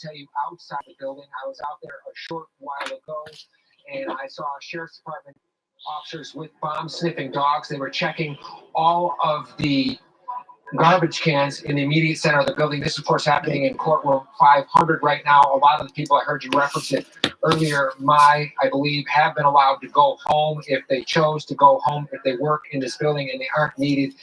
tell you outside the building. I was out there a short while ago, and I saw sheriff's department officers with bomb sniffing dogs. They were checking all of the garbage cans in the immediate center of the building. This, of course, happening in courtroom 500 right now. A lot of the people, I heard you reference it earlier, I believe, have been allowed to go home if they chose to go home, if they work in this building and they aren't needed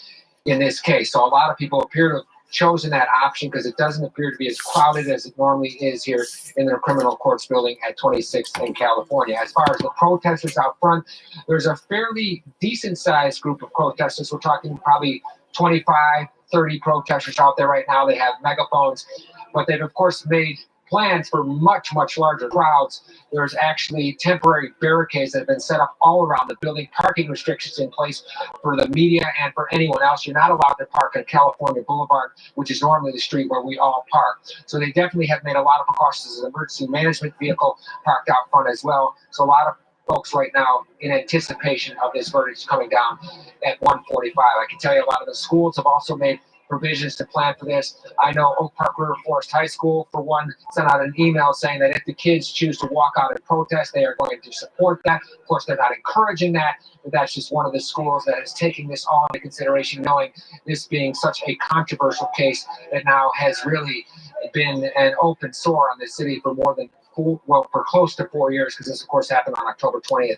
in this case. So a lot of people appear to have chosen that option because it doesn't appear to be as crowded as it normally is here in the criminal courts building at 26th in California. As far as the protesters out front, there's a fairly decent sized group of protesters. We're talking probably 25, 30 protesters out there right now. They have megaphones, but they've of course made plans for much, much larger crowds. There's actually temporary barricades that have been set up all around the building, parking restrictions in place for the media and for anyone else. You're not allowed to park on California Boulevard, which is normally the street where we all park. So they definitely have made a lot of precautions. There's an emergency management vehicle parked out front as well. So a lot of folks right now in anticipation of this verdict coming down at 1:45. I can tell you a lot of the schools have also made provisions to plan for this. I know Oak Park River Forest High School, for one, sent out an email saying that if the kids choose to walk out and protest, they are going to support that. Of course, they're not encouraging that, but that's just one of the schools that is taking this all into consideration, knowing this being such a controversial case that now has really been an open sore on the city for more than for close to 4 years, because this, of course, happened on October 20th,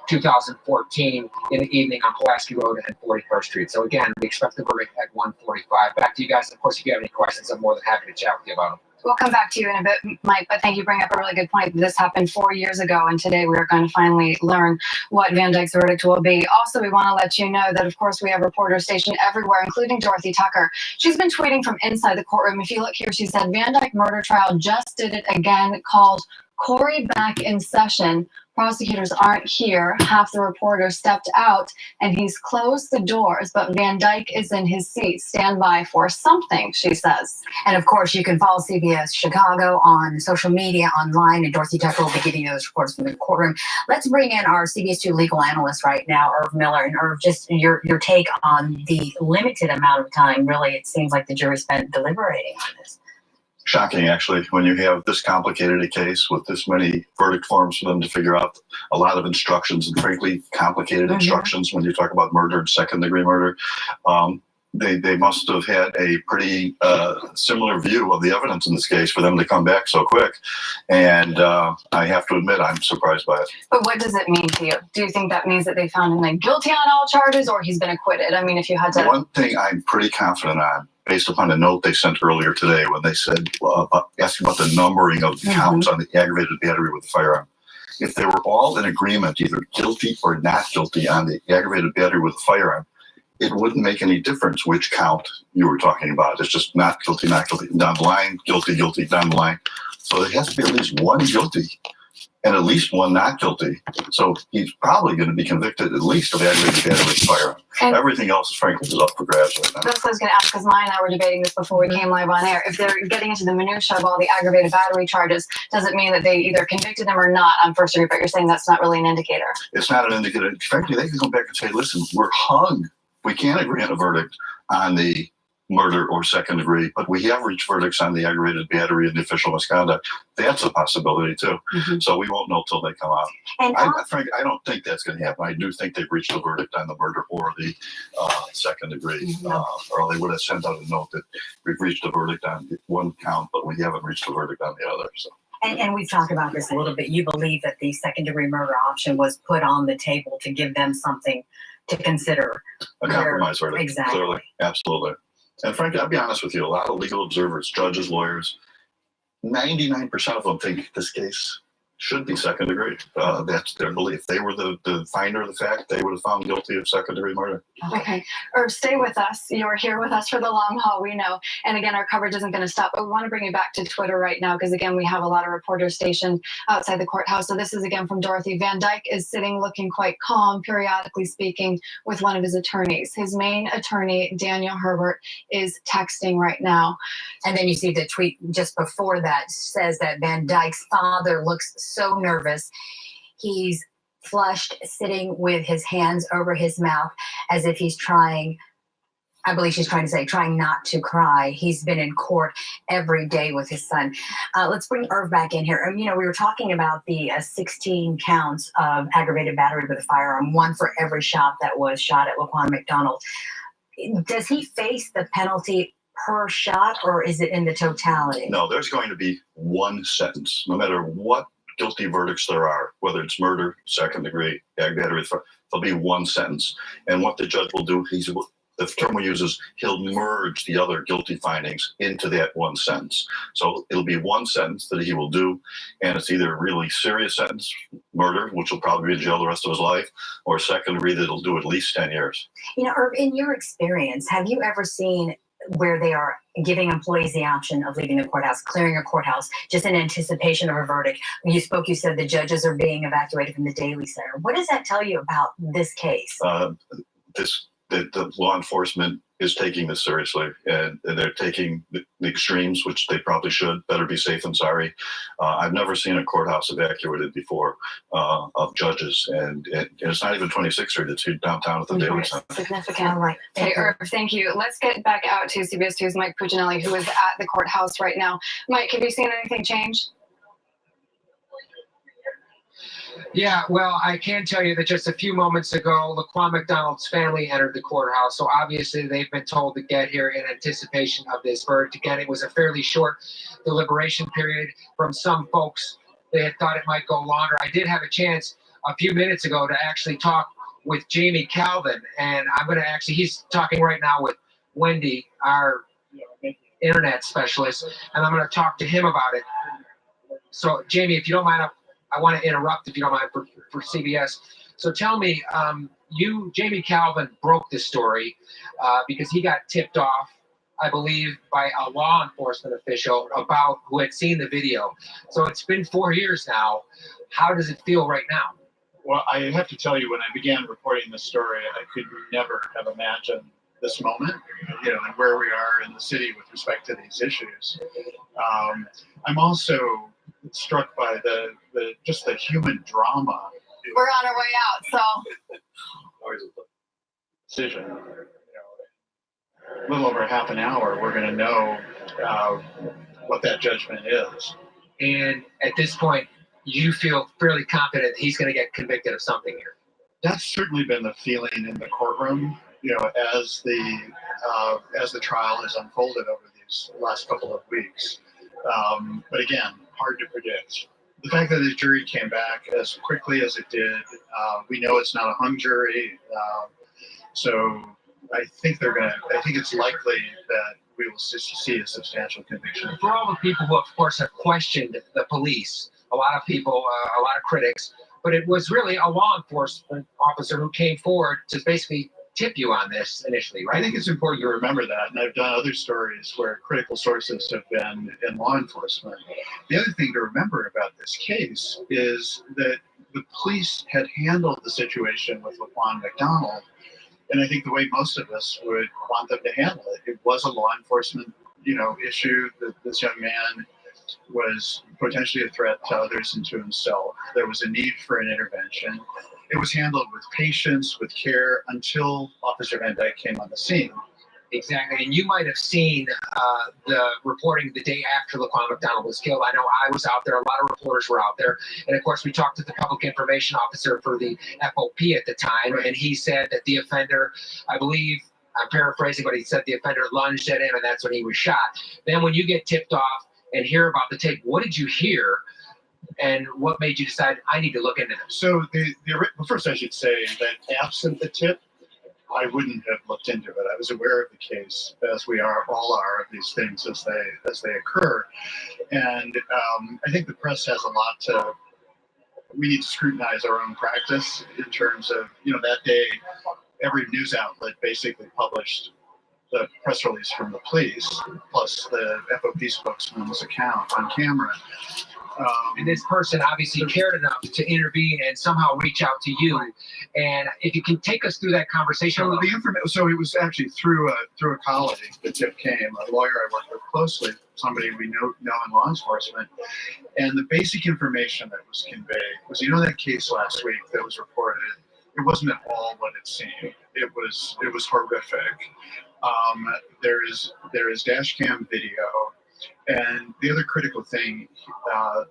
2014 in the evening on Pulaski Road and 41st Street. So again, we expect the verdict at 1:45. Back to you guys. Of course, if you have any questions, I'm more than happy to chat with you about them. We'll come back to you in a bit, Mike, but thank you for bringing up a really good point. This happened 4 years ago, and today we are going to finally learn what Van Dyke's verdict will be. Also, we want to let you know that, of course, we have reporters stationed everywhere, including Dorothy Tucker. She's been tweeting from inside the courtroom. If you look here, she said, Van Dyke murder trial just did it again, called Corey back in session. Prosecutors aren't here. Half the reporters stepped out, and he's closed the doors, but Van Dyke is in his seat. Stand by for something, she says. And of course, you can follow CBS Chicago on social media, online, and Dorothy Tucker will be giving you those reports from the courtroom. Let's bring in our CBS 2 legal analyst right now, Irv Miller. And Irv, just your take on the limited amount of time, really, it seems like the jury spent deliberating on this. Shocking, actually, when you have this complicated a case with this many verdict forms for them to figure out, a lot of instructions, and frankly, complicated instructions when you talk about murder and second-degree murder. They must have had a pretty similar view of the evidence in this case for them to come back so quick. And I have to admit, I'm surprised by it. But what does it mean to you? Do you think that means that they found him like guilty on all charges, or he's been acquitted? I mean, if you had to... One thing I'm pretty confident on, based upon a note they sent earlier today when they said, asking about the numbering of the counts on the aggravated battery with the firearm. If they were all in agreement, either guilty or not guilty on the aggravated battery with the firearm, it wouldn't make any difference which count you were talking about. It's just not guilty, down the line, guilty, down the line. So there has to be at least one guilty and at least one not guilty. So he's probably going to be convicted at least of aggravated battery with firearm. And everything else is frankly is up for grabs right now. That's what I was going to ask, because Maya and I were debating this before we came live on air. If they're getting into the minutia of all the aggravated battery charges, does it mean that they either convicted him or not on first degree? But you're saying that's not really an indicator. It's not an indicator. Frankly, they can come back and say, listen, we're hung. We can't agree on a verdict on the murder or second degree, but we have reached verdicts on the aggravated battery and the official misconduct. That's a possibility too. So we won't know till they come out. And frankly, I don't think that's going to happen. I do think they've reached a verdict on the murder or the second degree, or they would have sent out a note that we've reached a verdict on one count, but we haven't reached a verdict on the other. So. And we've talked about this a little bit. You believe that the second degree murder option was put on the table to give them something to consider. A compromise verdict. Exactly. Clearly. Absolutely. And frankly, I'll be honest with you, a lot of legal observers, judges, lawyers, 99% of them think this case should be second degree. That's their belief. They were the finder of the fact. They would have found guilty of second degree murder. Okay. Or stay with us. You're here with us for the long haul, we know. And again, our coverage isn't going to stop. But we want to bring you back to Twitter right now, because again, we have a lot of reporters stationed outside the courthouse. So this is again from Dorothy. Van Dyke is sitting looking quite calm, periodically speaking with one of his attorneys. His main attorney, Daniel Herbert, is texting right now. And then you see the tweet just before that says that Van Dyke's father looks so nervous. He's flushed, sitting with his hands over his mouth as if he's trying I believe she's trying to say, trying not to cry. He's been in court every day with his son. Let's bring Irv back in here. We were talking about the 16 counts of aggravated battery with a firearm, one for every shot that was shot at Laquan McDonald. Does he face the penalty per shot, or is it in the totality? No, there's going to be one sentence, no matter what guilty verdicts there are, whether it's murder, second degree, aggravated battery, there'll be one sentence. And what the judge will do, the term we use is he'll merge the other guilty findings into that one sentence. So it'll be one sentence that he will do, and it's either a really serious sentence, murder, which will probably be in jail the rest of his life, or second degree that he'll do at least 10 years. Irv, in your experience, have you ever seen where they are giving employees the option of leaving the courthouse, clearing a courthouse, just in anticipation of a verdict? When you spoke, you said the judges are being evacuated from the Daly Center. What does that tell you about this case? The law enforcement is taking this seriously, and they're taking the extremes, which they probably should. Better be safe than sorry. I've never seen a courthouse evacuated before of judges, and it's not even 26th Street. It's downtown at the Daly Center. Significant. All right. Okay, Irv, thank you. Let's get back out to CBS 2's Mike Puccinelli, who is at the courthouse right now. Mike, have you seen anything change? Yeah, well, I can tell you that just a few moments ago, Laquan McDonald's family entered the courthouse. So obviously they've been told to get here in anticipation of this verdict. Again, it was a fairly short deliberation period. From some folks, they had thought it might go longer. I did have a chance a few minutes ago to actually talk with Jamie Calvin, and I'm going to he's talking right now with Wendy, our internet specialist, and I'm going to talk to him about it. So, Jamie, if you don't mind, I want to interrupt, if you don't mind, for CBS. So tell me, Jamie Calvin broke this story because he got tipped off, I believe, by a law enforcement official who had seen the video. So it's been 4 years now. How does it feel right now? Well, I have to tell you, when I began reporting this story, I could never have imagined this moment, and where we are in the city with respect to these issues. I'm also struck by the human drama. We're on our way out, so. Decision. A little over half an hour, we're going to know what that judgment is. And at this point, you feel fairly confident he's going to get convicted of something here. That's certainly been the feeling in the courtroom, as the trial has unfolded over these last couple of weeks. But again, hard to predict. The fact that the jury came back as quickly as it did, we know it's not a hung jury, so I think it's likely that we will see a substantial conviction. For all the people who, of course, have questioned the police, a lot of people, a lot of critics, but it was really a law enforcement officer who came forward to basically tip you on this initially, right? I think it's important to remember that, and I've done other stories where critical sources have been in law enforcement. The other thing to remember about this case is that the police had handled the situation with Laquan McDonald, and I think the way most of us would want them to handle it. It was a law enforcement, issue. That this young man was potentially a threat to others and to himself. There was a need for an intervention. It was handled with patience, with care, until Officer Van Dyke came on the scene. Exactly, and you might have seen the reporting the day after Laquan McDonald was killed. I know I was out there, a lot of reporters were out there, and of course we talked to the public information officer for the FOP at the time, and he said that the offender, I believe, I'm paraphrasing, but he said the offender lunged at him, and that's when he was shot. Then when you get tipped off and hear about the tape, what did you hear? And what made you decide I need to look into this? So first I should say that absent the tip, I wouldn't have looked into it. I was aware of the case, as we all are of these things as they occur. And I think the press has a lot we need to scrutinize our own practice in terms of, that day, every news outlet basically published the press release from the police, plus the FOP spokesman's account on camera. And this person obviously cared enough to intervene and somehow reach out to you. And if you can take us through that conversation. So it was actually through a colleague the tip came, a lawyer I work with closely, somebody we know in law enforcement. And the basic information that was conveyed was, that case last week that was reported, it wasn't at all what it seemed. It was horrific. There is dash cam video, and the other critical thing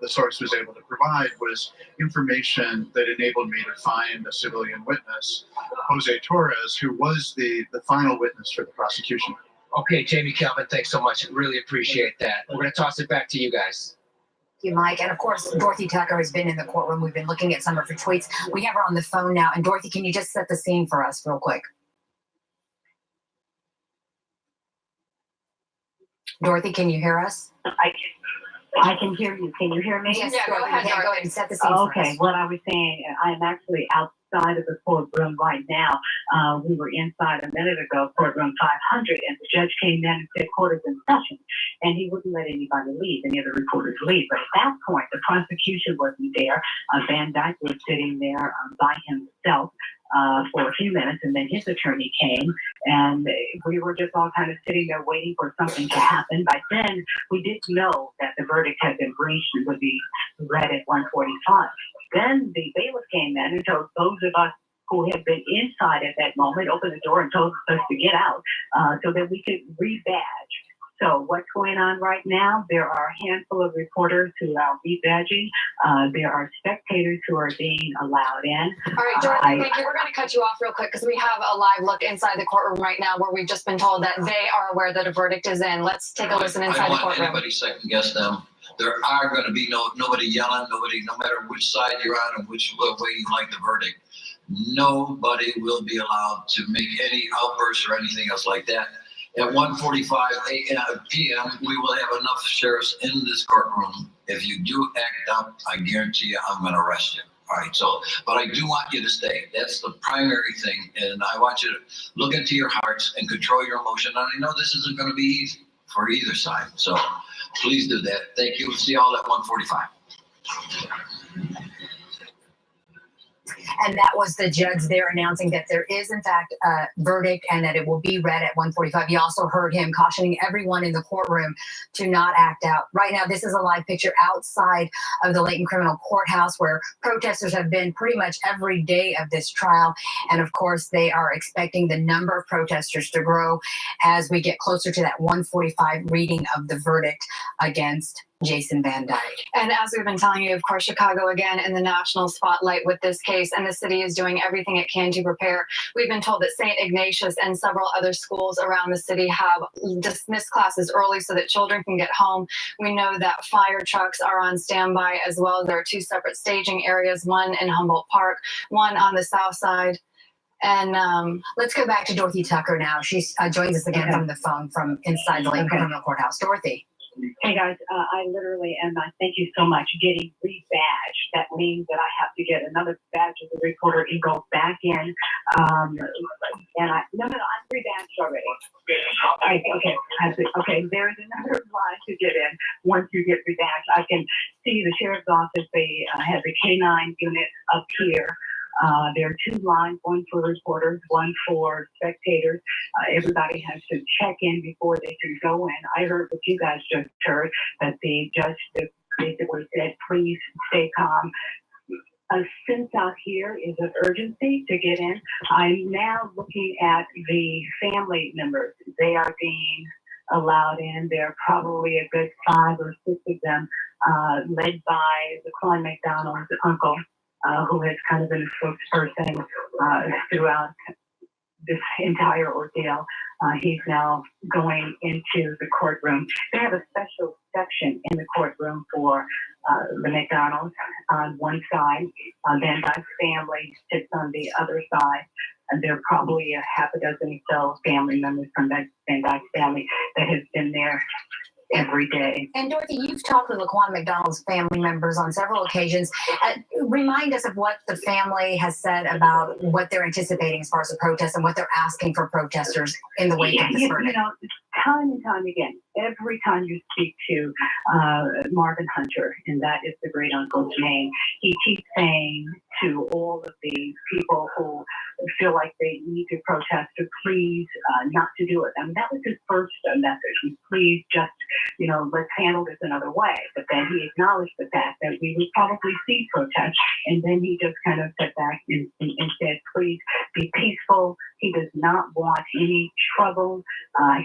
the source was able to provide was information that enabled me to find a civilian witness, Jose Torres, who was the final witness for the prosecution. Okay, Jamie, Calvin, thanks so much. Really appreciate that. We're going to toss it back to you guys. Thank you, Mike. And of course, Dorothy Tucker has been in the courtroom. We've been looking at some of her tweets. We have her on the phone now. And Dorothy, can you just set the scene for us real quick? Dorothy, can you hear us? I can hear you. Can you hear me? Yes, Yeah, go ahead, Go ahead and set the scene for Okay, us. what I was saying, I'm actually outside of the courtroom right now. We were inside a minute ago, courtroom 500, and the judge came in and said court is in session, and he wouldn't let anybody leave, any of the reporters leave. But at that point, the prosecution wasn't there. Van Dyke was sitting there by himself for a few minutes, and then his attorney came, and we were just all kind of sitting there waiting for something to happen. By then, we didn't know that the verdict had been reached and would be read at 1:45. Then the bailiff came in and told those of us who had been inside at that moment, opened the door and told us to get out so that we could rebadge. So what's going on right now? There are a handful of reporters who are rebadging. There are spectators who are being allowed in. All right, Dorothy, thank you. We're going to cut you off real quick because we have a live look inside the courtroom right now where we've just been told that they are aware that a verdict is in. Let's take a listen I inside don't the want courtroom. anybody second guess them. There are going to be nobody yelling, no matter which side you're on and which way you like the verdict. Nobody will be allowed to make any outbursts or anything else like that. At 1:45 p.m., we will have enough sheriffs in this courtroom. If you do act up, I guarantee you I'm going to arrest you. All right, so, but I do want you to stay. That's the primary thing. And I want you to look into your hearts and control your emotion. And I know this isn't going to be easy for either side. So please do that. Thank you. See you all at 1:45. And that was the judge there announcing that there is, in fact, a verdict and that it will be read at 1:45. You also heard him cautioning everyone in the courtroom to not act out. Right now, this is a live picture outside of the Layton Criminal Courthouse where protesters have been pretty much every day of this trial. And of course, they are expecting the number of protesters to grow as we get closer to that 1:45 reading of the verdict against Jason Van Dyke. And as we've been telling you, of course, Chicago again in the national spotlight with this case, and the city is doing everything it can to prepare. We've been told that St. Ignatius and several other schools around the city have dismissed classes early so that children can get home. We know that fire trucks are on standby as well. There are two separate staging areas, one in Humboldt Park, one on the south side. And let's go back to Dorothy Tucker now. She joins us again from the phone from inside the Layton Criminal Courthouse. Dorothy. Hey guys, I literally am, thank you so much, getting rebadged. That means that I have to get another badge as a reporter and go back in. And I'm rebadged already. Okay, there is another line to get in once you get rebadged. I can see the sheriff's office, they have the K9 unit up here. There are two lines, one for reporters, one for spectators. Everybody has to check in before they can go in. I heard what you guys just heard, that the judge basically said, please stay calm. A sense out here is an urgency to get in. I'm now looking at the family members. They are being allowed in. There are probably a good 5 or 6 of them, led by the Klein McDonald's uncle. Who has kind of been a spokesperson throughout this entire ordeal. He's now going into the courtroom. They have a special section in the courtroom for the McDonald's on one side. Van Dyke's family sits on the other side. And there are probably a half a dozen or so family members from Van Dyke's family that has been there every day. And Dorothy, you've talked with Laquan McDonald's family members on several occasions. Remind us of what the family has said about what they're anticipating as far as the protest and what they're asking for protesters in the wake of this verdict. You know, time and time again, every time you speak to Marvin Hunter, and that is the great uncle's name, he keeps saying to all of these people who feel like they need to protest to please not to do it. I mean, that was his first message. Please just, let's handle this another way. But then he acknowledged the fact that we would probably see protests. And then he just kind of sat back and said, please be peaceful. He does not want any trouble.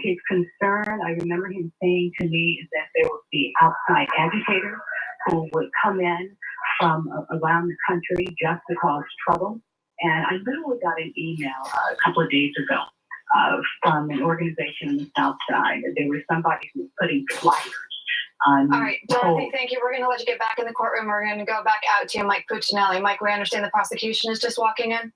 His concern, I remember him saying to me, is that there would be outside agitators who would come in from around the country just to cause trouble. And I literally got an email a couple of days ago from an organization on the South Side. There was somebody who was putting flyers on. All right, Dorothy, thank you. We're going to let you get back in the courtroom. We're going to go back out to Mike Puccinelli. Mike, we understand the prosecution is just walking in.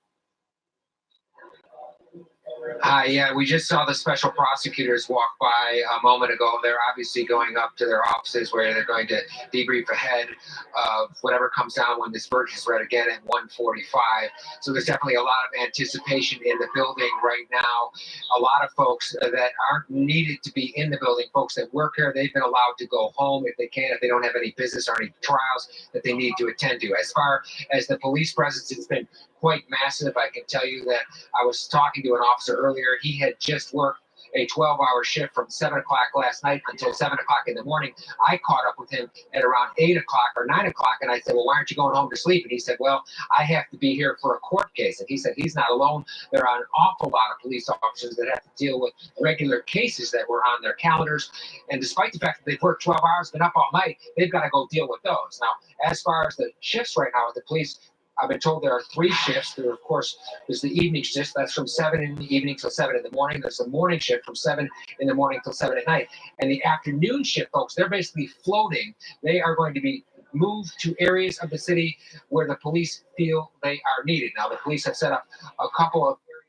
Yeah, we just saw the special prosecutors walk by a moment ago. They're obviously going up to their offices where they're going to debrief ahead of whatever comes down when this verdict is read again at 1:45. So there's definitely a lot of anticipation in the building right now. A lot of folks that aren't needed to be in the building, folks that work here, they've been allowed to go home if they can, if they don't have any business or any trials that they need to attend to. As far as the police presence, it's been quite massive. I can tell you that I was talking to an officer earlier. He had just worked a 12-hour shift from 7 o'clock last night until 7 o'clock in the morning. I caught up with him at around 8 o'clock or 9 o'clock, and I said, well, why aren't you going home to sleep? And he said, well, I have to be here for a court case. And he said he's not alone. There are an awful lot of police officers that have to deal with regular cases that were on their calendars. And despite the fact that they've worked 12 hours, been up all night, they've got to go deal with those. Now, as far as the shifts right now with the police, I've been told there are 3 shifts. There, of course, there's the evening shift. That's from 7 in the evening till 7 in the morning. There's a morning shift from 7 in the morning till 7 at night. And the afternoon shift, folks, they're basically floating. They are going to be moved to areas of the city where the police feel they are needed. Now, the police have set up a couple of areas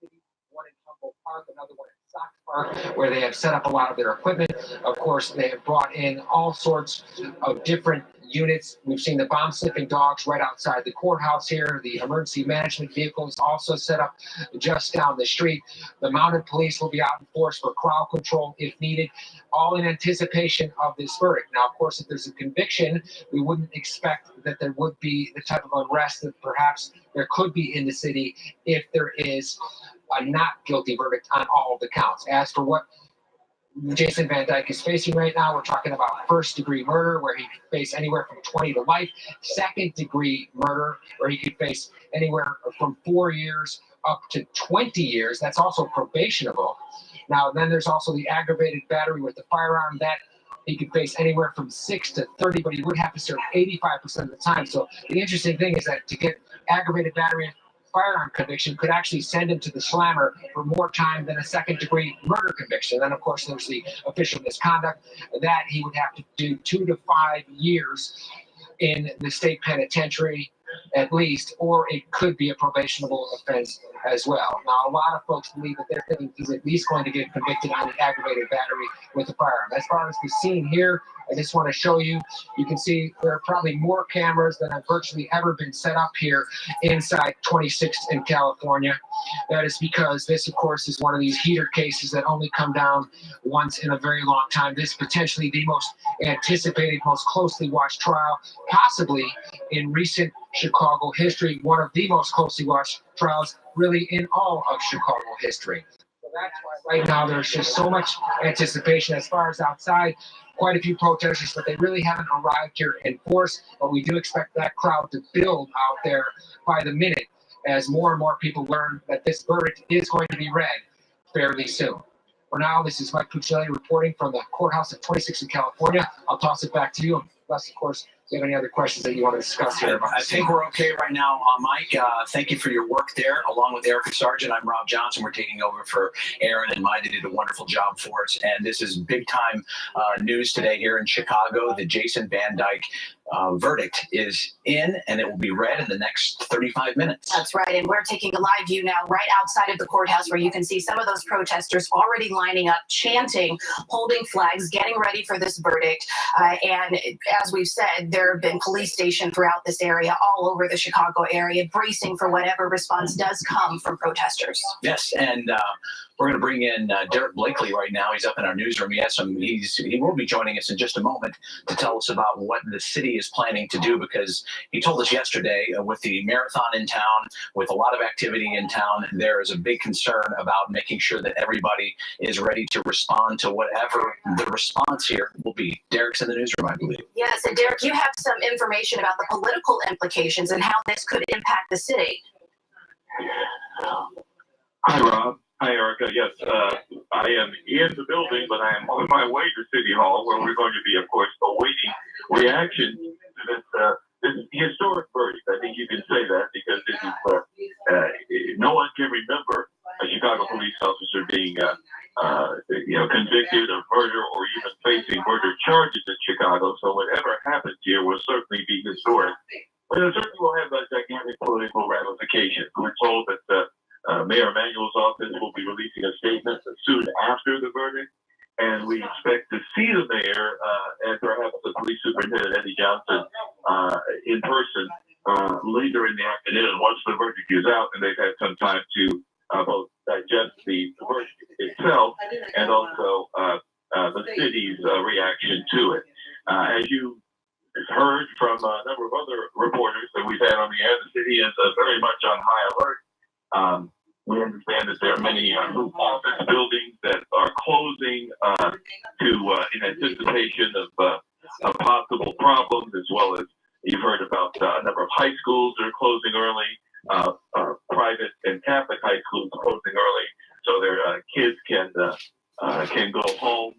in the city, one in Humboldt Park, another one in Sox Park, where they have set up a lot of their equipment. Of course, they have brought in all sorts of different units. We've seen the bomb sniffing dogs right outside the courthouse here. The emergency management vehicles also set up just down the street. The mounted police will be out in force for crowd control if needed, all in anticipation of this verdict. Now, of course, if there's a conviction, we wouldn't expect that there would be the type of unrest that perhaps there could be in the city if there is a not guilty verdict on all of the counts. As for what Jason Van Dyke is facing right now, we're talking about first-degree murder, where he could face anywhere from 20 to life, second-degree murder, where he could face anywhere from 4 years up to 20 years. That's also probationable. Now, then there's also the aggravated battery with the firearm. That he could face anywhere from 6 to 30, but he would have to serve 85% of the time. So the interesting thing is that to get aggravated battery firearm conviction could actually send him to the slammer for more time than a second-degree murder conviction. Then, of course, there's the official misconduct that he would have to do 2 to 5 years in the state penitentiary at least, or it could be a probationable offense as well. Now, a lot of folks believe that they're thinking he's at least going to get convicted on the aggravated battery with a firearm. As far as the scene here, I just want to show you, you can see there are probably more cameras than have virtually ever been set up here inside 26th in California. That is because this, of course, is one of these heater cases that only come down once in a very long time. This potentially the most anticipated, most closely watched trial, possibly in recent Chicago history, one of the most closely watched trials really in all of Chicago history. So that's why right now there's just so much anticipation. As far as outside, quite a few protesters, but they really haven't arrived here in force. But we do expect that crowd to build out there by the minute as more and more people learn that this verdict is going to be read fairly soon. For now, this is Mike Puccinelli reporting from the courthouse at 26 in California. I'll toss it back to you, unless, of course, you have any other questions that you want to discuss here? I think we're okay right now, Mike. Thank you for your work there, along with Erica Sargent. I'm Rob Johnson. We're taking over for Aaron and Maida. Did a wonderful job for us. And this is big time news today here in Chicago. The Jason Van Dyke verdict is in, and it will be read in the next 35 minutes. That's right. And we're taking a live view now right outside of the courthouse, where you can see some of those protesters already lining up, chanting, holding flags, getting ready for this verdict. And as we've said, there have been police stationed throughout this area, all over the Chicago area, bracing for whatever response does come from protesters. Yes, and We're going to bring in Derek Blakely right now. He's up in our newsroom. He will be joining us in just a moment to tell us about what the city is planning to do, because he told us yesterday with the marathon in town, with a lot of activity in town, there is a big concern about making sure that everybody is ready to respond to whatever the response here will be. Derek's in the newsroom, I believe. Yes, and Derek, you have some information about the political implications and how this could impact the city. Hi, Rob. Hi, Erica. Yes, I am in the building, but I am on my way to City Hall, where we're going to be, of course, awaiting reaction to this historic verdict. I think you can say that because this is no one can remember a Chicago police officer being, convicted of murder or even facing murder charges in Chicago. So whatever happens here will certainly be historic. But it certainly will have a gigantic political ramifications. We're told that Mayor Emanuel's office will be releasing a statement soon after the verdict, and we expect to see the mayor and perhaps the police superintendent Eddie Johnson in person later in the afternoon once the verdict is out and they've had some time to both digest the verdict itself and also the city's reaction to it. As you heard from a number of other reporters that we've had on the air, the city is very much on high alert. We understand that there are many office buildings that are closing in anticipation of possible problems, as well as you've heard about a number of high schools that are closing early, private and Catholic high schools closing early, so their kids can go home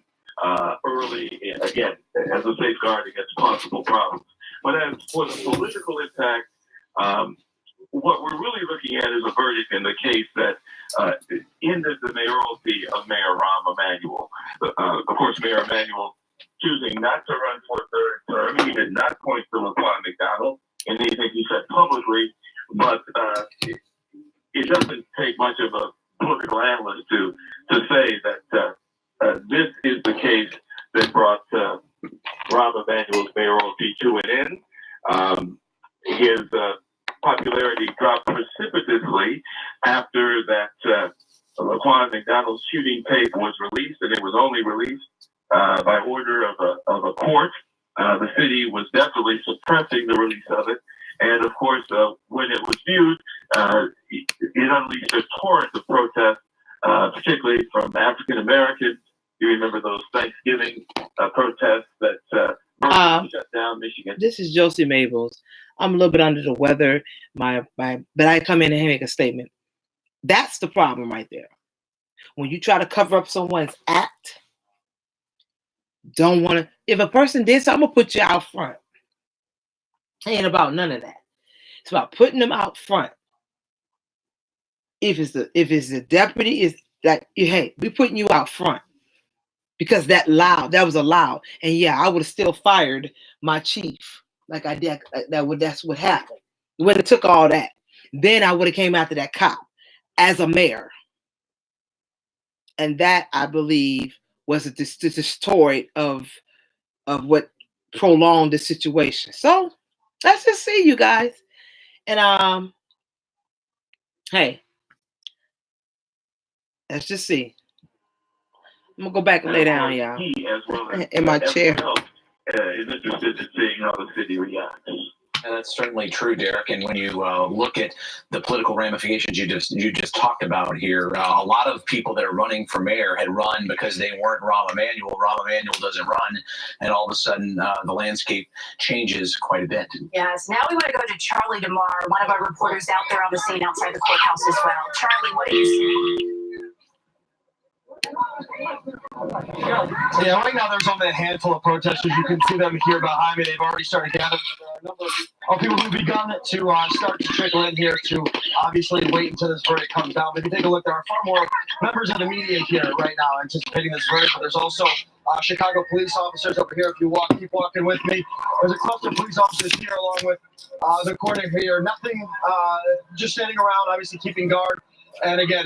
early, again, as a safeguard against possible problems. But as for the political impact, what we're really looking at is a verdict in the case that ended the mayoralty of Mayor Rahm Emanuel. Of course, Mayor Emanuel choosing not to run for a third term. He did not point to LaQuan McDonald in anything he said publicly, but it doesn't take much of a political analyst to say that this is the case that brought Rahm Emanuel's mayoralty to an end. His popularity dropped precipitously after that LaQuan McDonald's shooting tape was released, and it was only released by order of a court. The city was definitely suppressing the release of it, and of course, when it was viewed, it unleashed a torrent of protests, particularly from African Americans. You remember those Thanksgiving protests that shut down Michigan. This is Josey Maybles. I'm a little bit under the weather, but I come in and make a statement. That's the problem right there. When you try to cover up someone's act, don't want to. If a person did something, I'm gonna put you out front. It ain't about none of that. It's about putting them out front. If it's the deputy, is like, hey, we putting you out front because that was allowed, and yeah, I would have still fired my chief. Like I did, that's what happened. When it took all that, then I would have came after that cop as a mayor. And that, I believe, was the story of what prolonged the situation. So let's just see, you guys. And hey, let's just see. I'm gonna go back and lay down, y'all, in my chair. Is interested in seeing how the city reacts. And that's certainly true, Derek. And when you look at the political ramifications you just talked about here, a lot of people that are running for mayor had run because they weren't Rahm Emanuel. Rahm Emanuel doesn't run, and all of a sudden the landscape changes quite a bit. Yes. Now we want to go to Charlie DeMar, one of our reporters out there on the scene outside the courthouse as well. Charlie, what do you see? Yeah, right now there's only a handful of protesters. You can see them here behind me. They've already started gathering. There are a number of people who've begun to start to trickle in here to obviously wait until this verdict comes down. But if you take a look, there are far more members of the media here right now anticipating this verdict. But there's also Chicago police officers over here. If you keep walking with me, there's a cluster of police officers here along with the coroner here. Nothing, just standing around, obviously keeping guard. And again,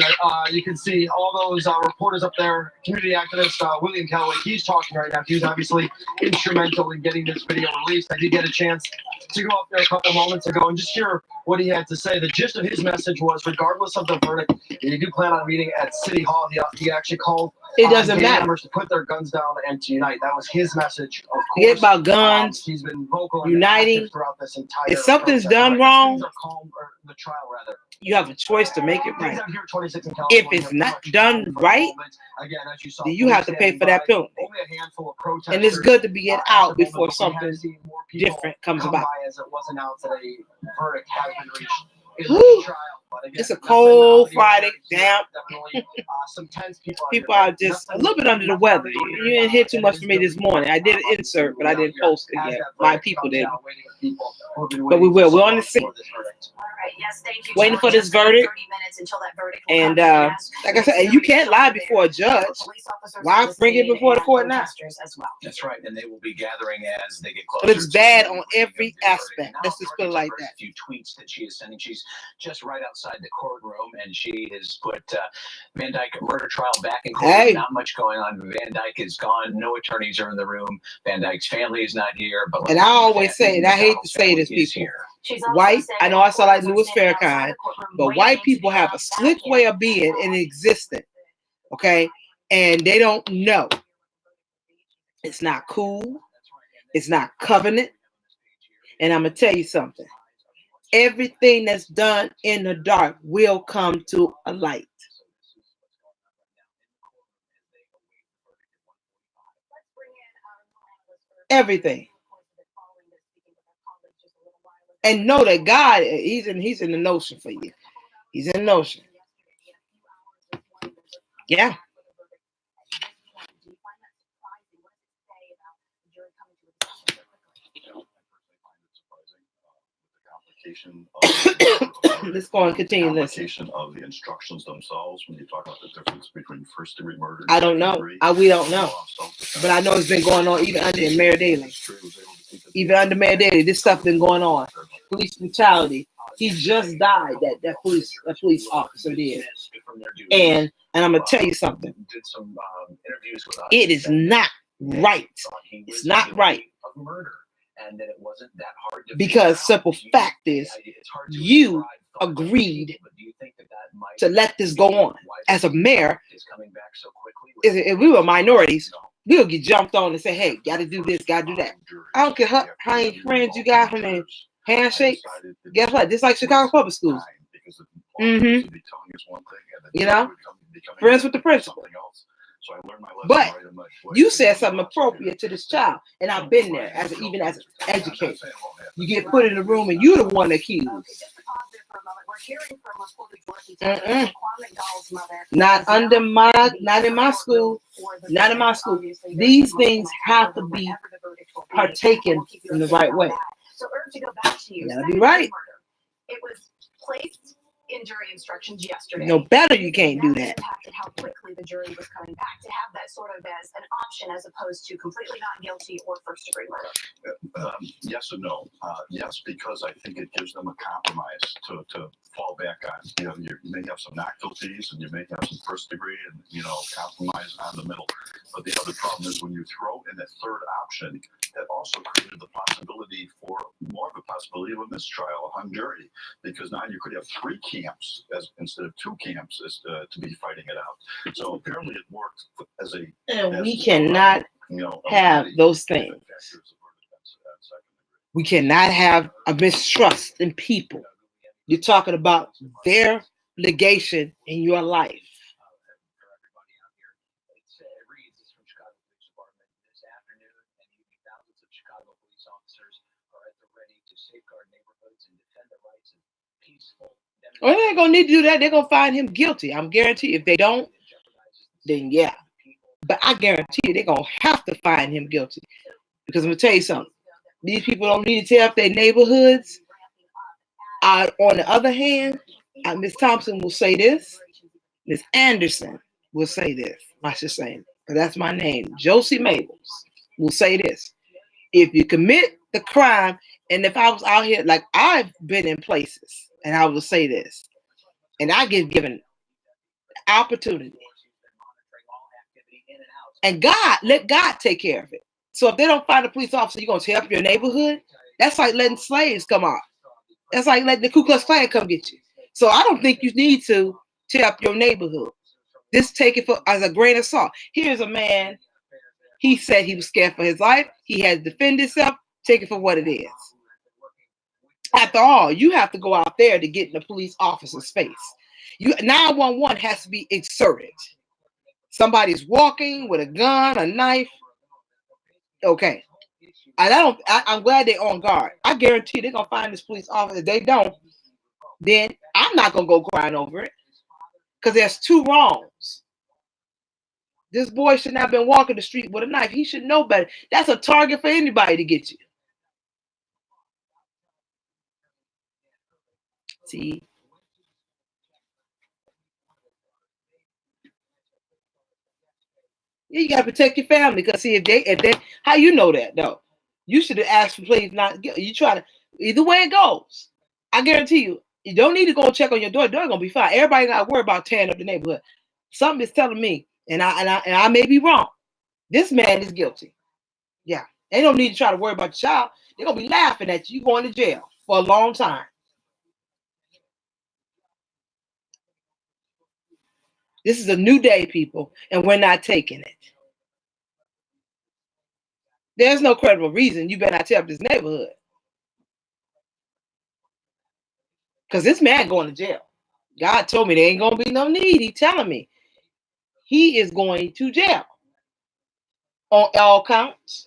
you can see all those reporters up there, community activist William Kelley. He's talking right now. He's obviously instrumental in getting this video released. I did get a chance to go up there a couple moments ago and just hear what he had to say. The gist of his message was, regardless of the verdict, you do plan on meeting at City Hall. He actually called It doesn't gang matter. members to put their guns down and to unite. That was his message. Of Forget course, about guns, he's been vocal and uniting. active throughout this entire If something's protest. done Right, wrong, things are calm, or the trial rather. you have a choice to make it Things right. out here at 26 in If California it's are not pretty much done calm for the right, moment. Again, as you saw, then you have to pay for that penalty. only a handful of protesters. And it's good to be it at out the before moment, but we have something seen more people different comes come about. by as it was announced that a verdict has been reached in Whew. the trial. But again, It's a nothing cold out Friday, here. damp. Definitely some tense people. People are just a little bit under the weather. You didn't hear too much from me this morning. I did an insert, but I didn't post it yet. My people didn't. But we will. We're on the scene. All right. Yes, thank you. Waiting for this Just 30 verdict. minutes until that verdict will And come. Yes, like I said, and you can't lie before a judge. police officers Why on the bring it scene before the and court now? protesters as well. That's right, and they will be gathering as they get closer. But it's to bad the on reading of every the verdict. aspect. Now, Let's just put it like that. A few tweets that she is sending. She's just right outside the courtroom, and she has put Van Dyke murder trial back in court. Hey. Not much going on. Van Dyke is gone. No attorneys are in the room. Van Dyke's family is not here. But And I always say, and I hate to say this, people. She's also White, said I know I sound like reporters Louis are standing outside Farrakhan, the courtroom but waiting white to people be have a allowed slick back way in. of being in existence, okay? And they don't know. It's not cool. It's not covenant. And I'm going to tell you something. Everything that's done in the dark will come to a light. Everything. And know that God, he's in the notion for you. He's in the notion. Yeah. Let's go and continue this. Of the instructions themselves when you talk about the difference between first degree murder and I don't know. We don't know. But I know it's been going on even under Mayor Daley. Even under Mayor Daley, this stuff been going on. Police brutality. He just died. That police officer did. And I'm gonna tell you something. It is not right. It's not right. Because simple fact is, you agreed to let this go on. As a mayor, if we were minorities, we would get jumped on and say, hey, gotta do this, gotta do that. I don't care how many friends you got from the handshake. Guess what? Just like Chicago public schools. You know, friends with the principal. But you said something appropriate to this child, and I've been there even as an educator. You get put in the room, and you're the one accused. Not in my school. Not in my school. These things have to be partaken in the right way. So, Irv, to go back to you, That'll be right. It was placed in jury instructions yesterday. No better, you can't do that. Impacted how quickly the jury was coming back to have that sort of as an option, as opposed to completely not guilty or first degree murder. Yes and no. Yes, because I think it gives them a compromise to fall back on. You may have some not guilties, and you may have some first degree, and compromise on the middle. But the other problem is when you throw in that third option, that also created the possibility for more of a possibility of a mistrial, a hung jury, because now you could have 3 camps instead of 2 camps to be fighting it out. So apparently it worked as a. And we cannot have those things. We cannot have a mistrust in people. You're talking about their legation in your life. Well, they ain't gonna need to do that. They're gonna find him guilty. I'm guaranteed. If they don't, then yeah. But I guarantee you, they're gonna have to find him guilty. Because I'm gonna tell you something. These people don't need to tear up their neighborhoods. On the other hand, Ms. Thompson will say this. Ms. Anderson will say this. I should say, because that's my name. Josey Maybles will say this. If you commit the crime, and if I was out here, like I've been in places, and I will say this, and I get given opportunity. And let God take care of it. So if they don't find a police officer, you're going to tear up your neighborhood? That's like letting slaves come out. That's like letting the Ku Klux Klan come get you. So I don't think you need to tear up your neighborhood. Just take it for as a grain of salt. Here's a man. He said he was scared for his life. He had to defend himself. Take it for what it is. After all, you have to go out there to get in the police officer's face. 911 has to be exerted. Somebody's walking with a gun, a knife. Okay. I'm glad they're on guard. I guarantee they're gonna find this police officer. If they don't, then I'm not gonna go crying over it. Because there's two wrongs. This boy should not have been walking the street with a knife. He should know better. That's a target for anybody to get you. See? Yeah, you gotta protect your family. Because see, if they how you know that though? You should have asked for please not get you try to either way it goes. I guarantee you don't need to go check on your door. Door gonna be fine. Everybody not worried about tearing up the neighborhood. Something is telling me, and I may be wrong. This man is guilty. Yeah. They don't need to try to worry about your child. They're gonna be laughing at you going to jail for a long time. This is a new day, people, and we're not taking it. There's no credible reason you better not tear up this neighborhood. Because this man going to jail. God told me there ain't gonna be no need. He's telling me he is going to jail on all counts.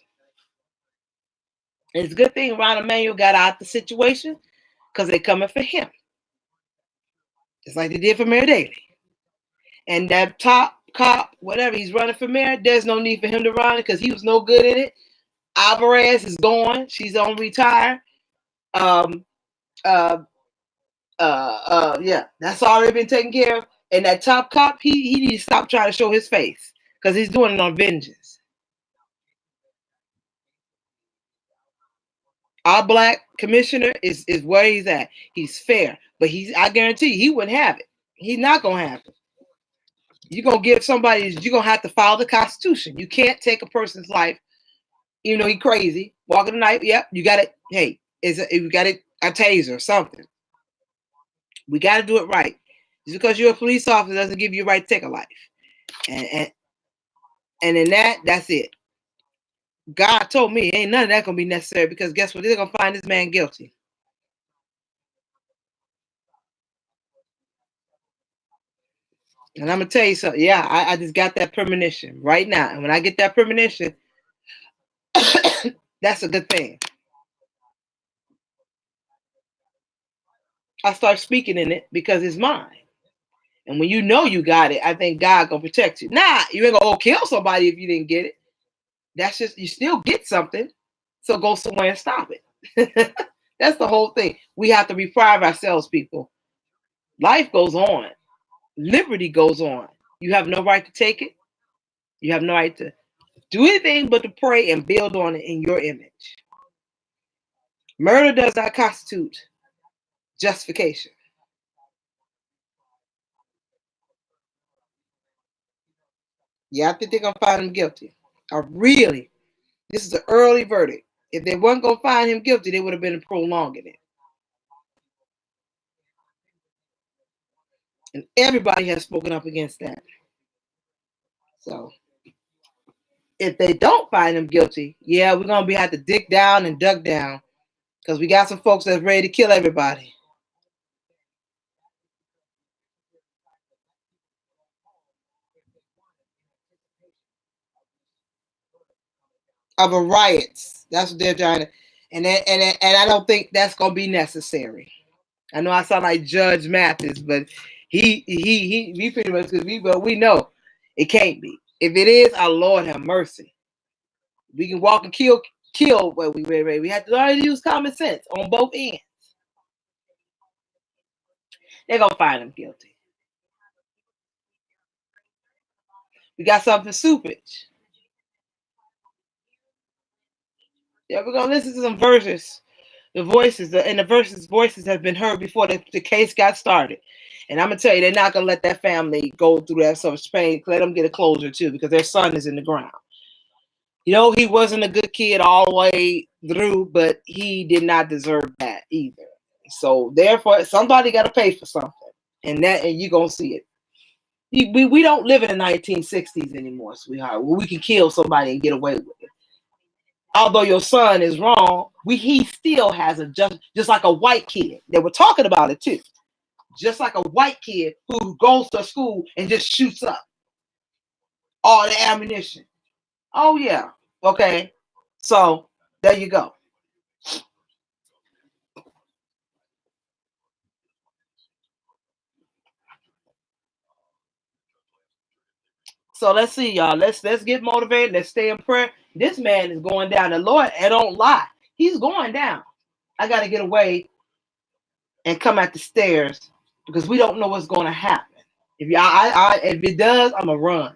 It's a good thing Ron Emanuel got out the situation because they're coming for him. Just like they did for Mayor Daley. And that top cop, whatever, he's running for mayor, there's no need for him to run because he was no good in it. Alvarez is gone. She's on retire. Yeah, that's already been taken care of. And that top cop, he needs to stop trying to show his face because he's doing it on vengeance. Our black commissioner is where he's at. He's fair, but I guarantee you, he wouldn't have it. He's not gonna have it. You're gonna give somebody, you're gonna have to follow the Constitution. You can't take a person's life, even though he's crazy, walking the knife. Yep, you got it. Hey, you got it, a taser or something. We got to do it right. Just because you're a police officer doesn't give you a right to take a life. And in that's it. God told me ain't none of that gonna be necessary because guess what? They're gonna find this man guilty. And I'm gonna tell you something. Yeah, I just got that premonition right now. And when I get that premonition, that's a good thing. I start speaking in it because it's mine. And when you know you got it, I think God gonna protect you. Nah, you ain't gonna go kill somebody if you didn't get it. That's just, you still get something. So go somewhere and stop it. That's the whole thing. We have to reprieve ourselves, people. Life goes on. Liberty goes on. You have no right to take it. You have no right to do anything but to pray and build on it in your image. Murder does not constitute justification. Yeah, I think they're going to find him guilty. Really, this is an early verdict. If they weren't going to find him guilty, they would have been prolonging it. And everybody has spoken up against that. So, if they don't find him guilty, yeah, we're going to have to dig down and dug down because we got some folks that's ready to kill everybody. Of a riots. That's what they're trying to, and I don't think that's gonna be necessary. I know I sound like Judge Mathis, but he pretty much, because we know it can't be. If it is, our Lord have mercy. We can walk and kill what we ready. We have to learn to use common sense on both ends. They're gonna find him guilty. We got something soupage. Yeah, we're gonna listen to some verses. The voices have been heard before the case got started. And I'm gonna tell you, they're not gonna let that family go through that so much pain. Let them get a closure too, because their son is in the ground. You know, he wasn't a good kid all the way through, but he did not deserve that either. So therefore, somebody got to pay for something, and you're gonna see it. We don't live in the 1960s anymore, sweetheart, where we can kill somebody and get away with it. Although your son is wrong, he still has a just like a white kid. They were talking about it too. Just like a white kid who goes to school and just shoots up all the ammunition. Oh yeah. Okay. So there you go. So let's see, y'all. Let's get motivated. Let's stay in prayer. This man is going down. The Lord, I don't lie. He's going down. I got to get away and come at the stairs because we don't know what's going to happen. If if it does, I'm gonna run.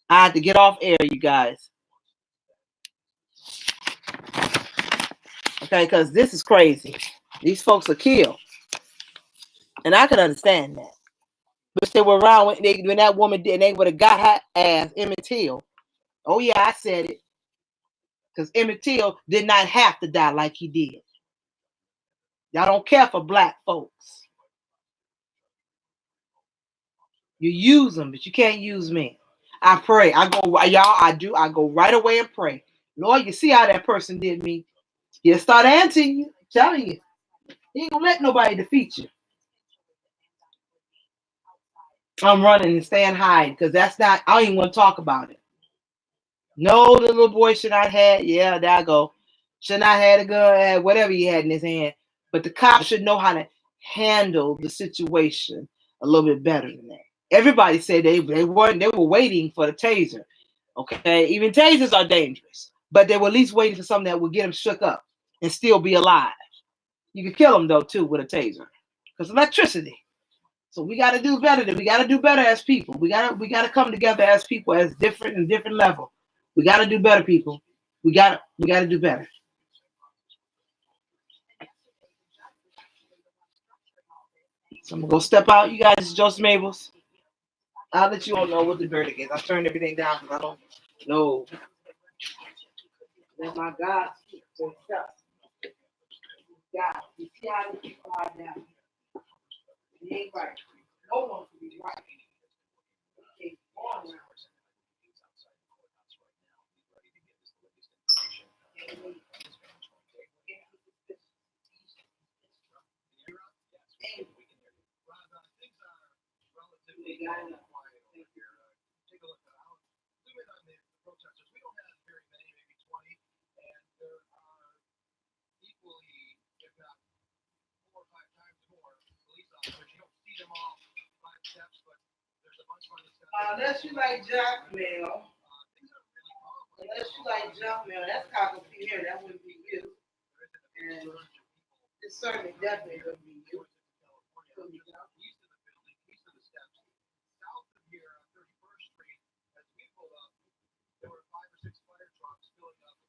I have to get off air, you guys. Okay, because this is crazy. These folks are killed, and I can understand that. But they were around when that woman did, and they would have got her ass, Emmett Till. Oh yeah, I said it. Because Emmett Till did not have to die like he did. Y'all don't care for black folks. You use them, but you can't use me. I pray. I go right away and pray. Lord, you see how that person did me. He'll start answering you, telling you. He ain't gonna let nobody defeat you. I'm running and staying high because that's not, I don't even want to talk about it. No, the little boy should not have, yeah, there I go. Should not have a gun, whatever he had in his hand. But the cops should know how to handle the situation a little bit better than that. Everybody said they were waiting for the taser. Okay, even tasers are dangerous, but they were at least waiting for something that would get them shook up and still be alive. You could kill them though too with a taser because electricity. So we got to do better. We got to do better as people. We got to come together as people, as different level. We got to do better, people. We got to do better. So I'm gonna go step out. You guys, it's Josey Maybles. I'll let you all know what the verdict is. I turned everything down because I don't know. Let my God speak for himself. God, you see how the people are now. It ain't right. No one can be right. Okay, on now. Unless you like Jackmail, that's Cockle here. That wouldn't be you. And it certainly definitely wouldn't be you.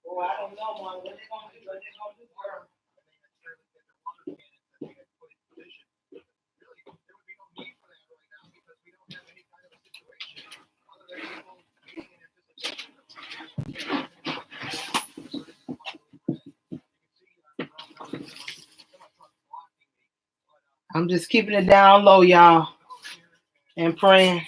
Oh, I don't know, Mom. What they gonna do? What they gonna do, girl? I'm just keeping it down low, y'all, and praying.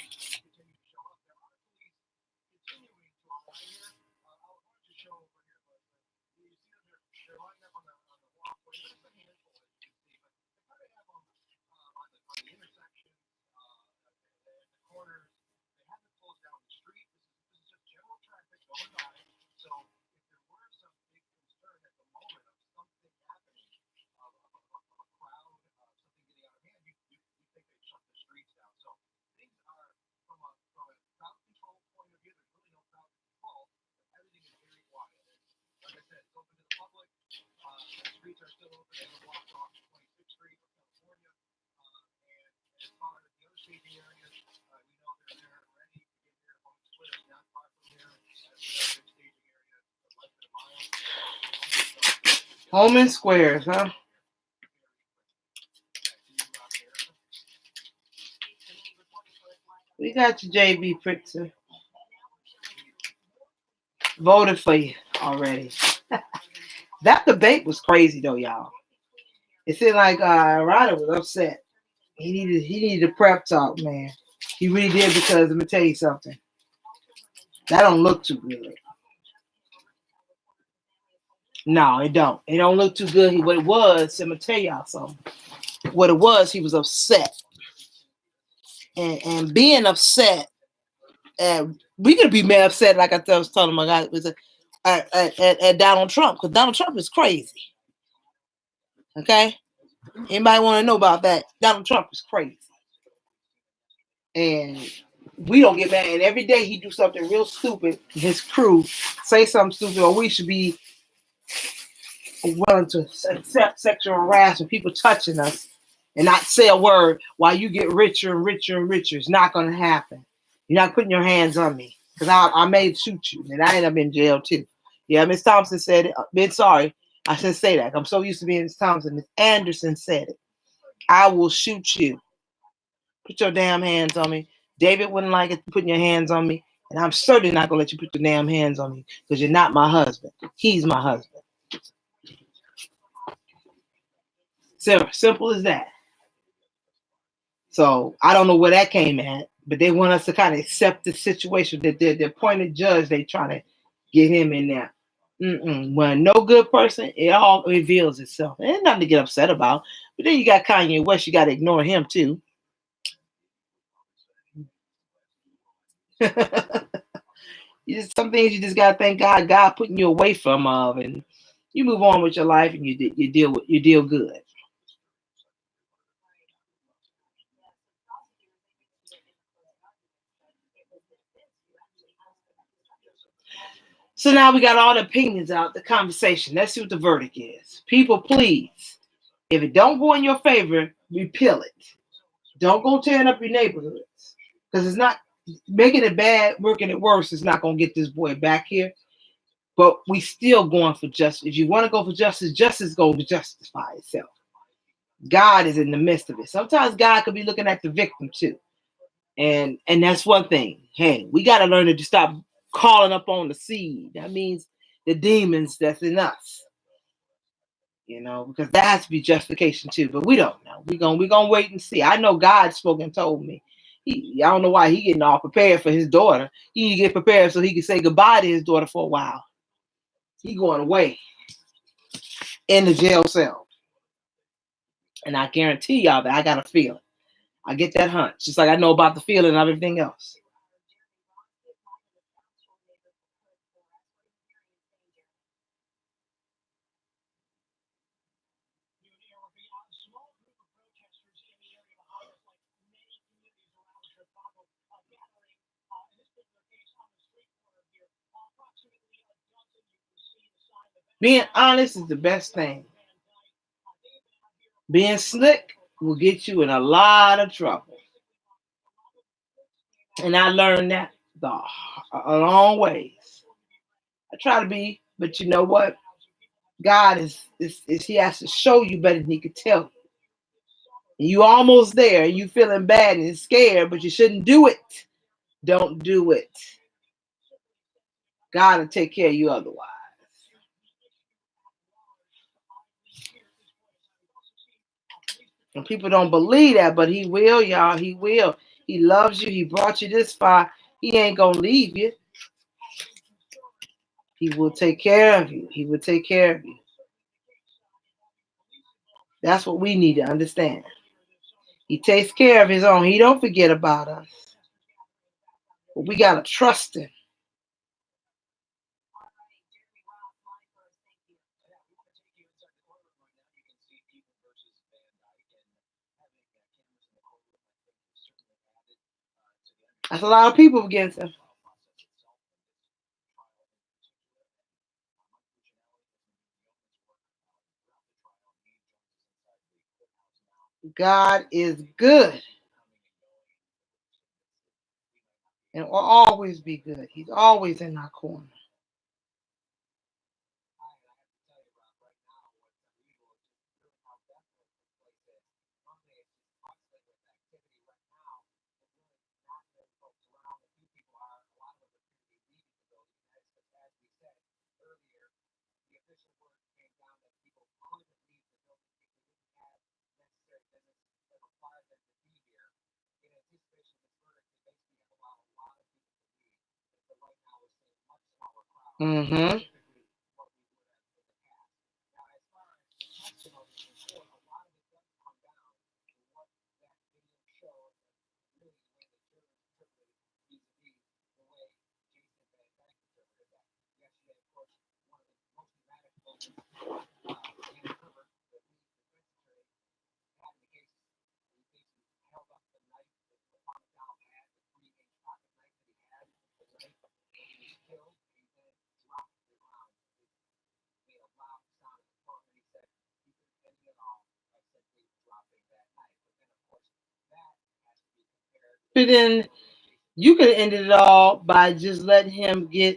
Holman Squares, huh? We got your JB Pritzker. voted for you already. That debate was crazy though, y'all. It seemed like Ryder was upset. He needed a prep talk, man. He really did, because let me tell you something. That don't look too good. No, it don't. It don't look too good. What it was, I'm gonna tell y'all something. What it was, he was upset. And being upset, we could be mad upset, like I was telling my guy, was at Donald Trump, because Donald Trump is crazy. Okay? Anybody want to know about that? Donald Trump is crazy. And we don't get mad. And every day he do something real stupid, his crew say something stupid, or we should be willing to accept sexual harassment, people touching us, and not say a word while you get richer and richer and richer. It's not going to happen. You're not putting your hands on me, because I may shoot you, and I end up in jail too. Yeah, Miss Thompson said it. Been sorry. I shouldn't say that. I'm so used to being Miss Thompson. Miss Anderson said it. I will shoot you. Put your damn hands on me. David wouldn't like it putting your hands on me, and I'm certainly not going to let you put your damn hands on me, because you're not my husband. He's my husband. Simple as that. So I don't know where that came at, but they want us to kind of accept the situation that the appointed judge, they trying to get him in there. When no good person, it all reveals itself. And nothing to get upset about. But then you got Kanye West, you got to ignore him too. Some things you just got to thank God putting you away from, and you move on with your life, and you deal good. So now we got all the opinions out, the conversation. Let's see what the verdict is. People, please, if it don't go in your favor, repeal it. Don't go tearing up your neighborhoods, because it's not making it bad, working it worse. Is not going to get this boy back here. But we still going for justice. If you want to go for justice, justice going to justify itself. God is in the midst of it. Sometimes God could be looking at the victim too. And that's one thing. Hey, we got to learn to stop calling up on the seed. That means the demons that's in us. Because that has to be justification too. But we don't know. We're gonna wait and see. I know God spoke and told me. I don't know why he getting all prepared for his daughter. He get prepared so he can say goodbye to his daughter for a while. He going away in the jail cell. And I guarantee y'all that I got a feeling. I get that hunch. Just like I know about the feeling of everything else. Being honest is the best thing. Being slick will get you in a lot of trouble. And I learned that a long ways. I try to be, but you know what? God is he has to show you better than he could tell you. And you almost there, and you feeling bad and scared, but you shouldn't do it. Don't do it. God will take care of you otherwise. And people don't believe that, but he will, y'all. He will. He loves you. He brought you this far. He ain't going to leave you. He will take care of you. He will take care of you. That's what we need to understand. He takes care of his own. He don't forget about us. But we got to trust him. That's a lot of people against him. God is good. And will always be good. He's always in our corner. official word came down that people couldn't leave the building if they didn't have necessary business that required them to be here. In anticipation of this verdict, they basically have allowed a lot of people to leave. But right now we're seeing much smaller crowds. Mm-hmm. Typically what we would have in the past. Now, as far as the testimony in court, a lot of it does come down to what that video showed and really the way the jurors interpreted it vis-a-vis the way Jason Van Dyke interpreted that. Yesterday, of course, one of the most dramatic moments, Ian Herbert, the lead defense attorney, had in the case, he basically held up the knife that Lamar McDonald had, the 3-inch pocket knife that he had, the knife when he was killed, and he then dropped it to the ground. It made a loud sound in the court, and he said he could have ended it all by simply dropping that knife. But then, of course, that has to be compared to But then you could have ended it all by just letting him get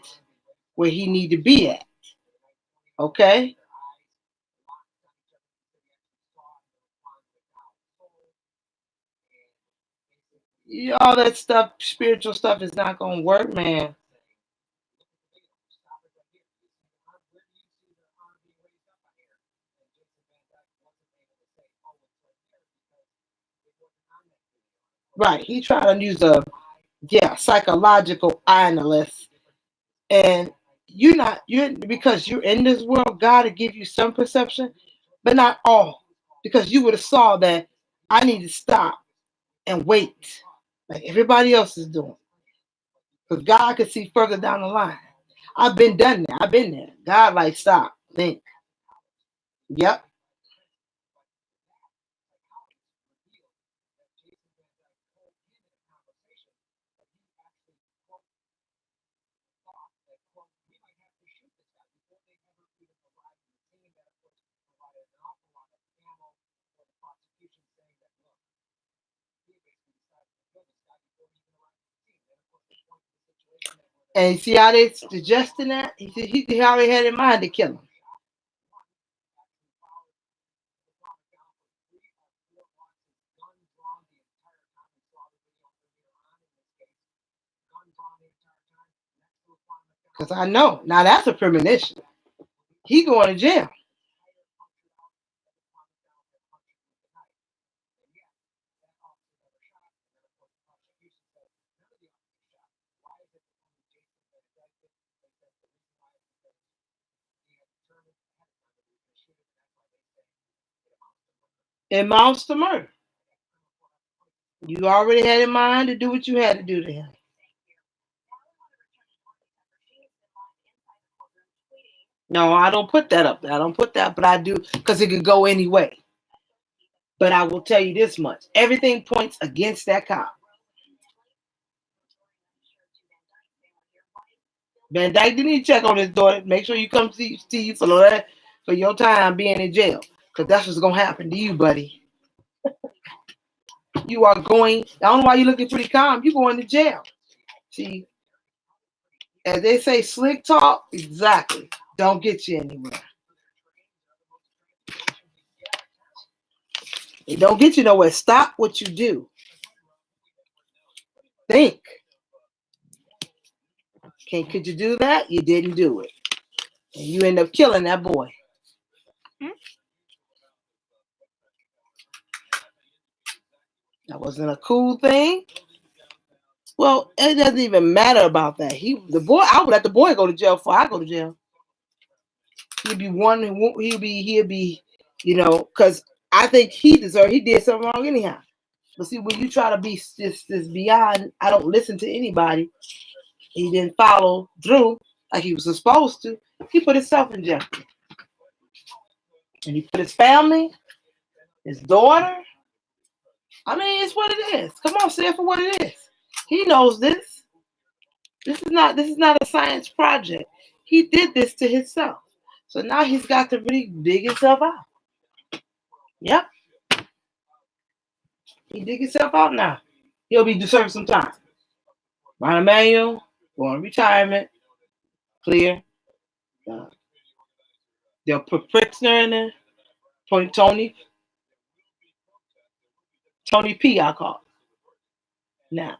where he need to be at. Okay? Yeah, all that stuff, spiritual stuff, is not gonna work, man. Right. He trying to use a psychological analyst. And you're because you're in this world, God will give you some perception, but not all. Because you would have saw that I need to stop and wait, like everybody else is doing. Because God can see further down the line. I've been done there. I've been there. God, like, stop, think. Yep. And see how they suggesting that? He already had in mind to kill him. Because I know. Now that's a premonition. He going to jail. It amounts to murder. You already had in mind to do what you had to do to him. No, I don't put that up there. I don't put that, but I do because it could go any way. But I will tell you this much. Everything points against that cop. Van Dyke didn't even check on his daughter. Make sure you come see you for your time being in jail. Because that's what's going to happen to you, buddy. You are going, I don't know why you're looking pretty calm. You're going to jail. See, as they say, slick talk, exactly. Don't get you anywhere. It don't get you nowhere. Stop what you do. Think. Could you do that? You didn't do it. And you end up killing that boy. That wasn't a cool thing. Well, it doesn't even matter about that. I would let the boy go to jail before I go to jail. He'd be, because I think he did something wrong anyhow. But see, when you try to be this beyond, I don't listen to anybody. He didn't follow through like he was supposed to. He put himself in jeopardy. And he put his family, his daughter. I mean, it's what it is. Come on, say it for what it is. He knows this. This is not a science project. He did this to himself. So now he's got to really dig himself out. Yep. He dig himself out now. He'll be deserving some time. Ron Emanuel, going to retirement. Clear. They'll put Pritzker in there. Tony P, I call it. Now.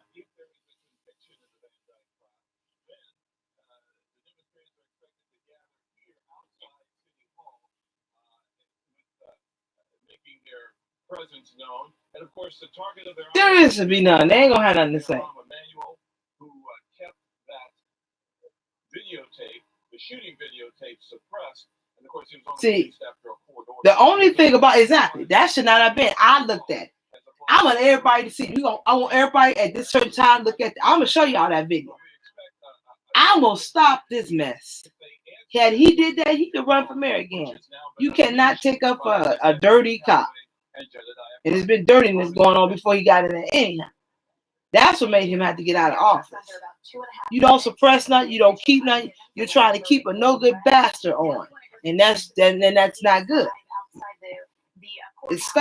their presence known. And of course, the target of their There is to be none. They ain't gonna have nothing to say. Emmanuel, who kept that videotape, the shooting videotape, suppressed. And of course, he was only released after a court order. The only thing about exactly that should not have been. I looked at it. I want everybody to see. I want everybody at this certain time look at. I'm gonna show y'all that video. I'm gonna stop this mess. Had he did that, he could run for mayor again. You cannot take up a dirty cop. And there's been dirtiness going on before he got in there anyhow. That's what made him have to get out of office. You don't suppress nothing. You don't keep nothing. You're trying to keep a no good bastard on, and that's not good. It's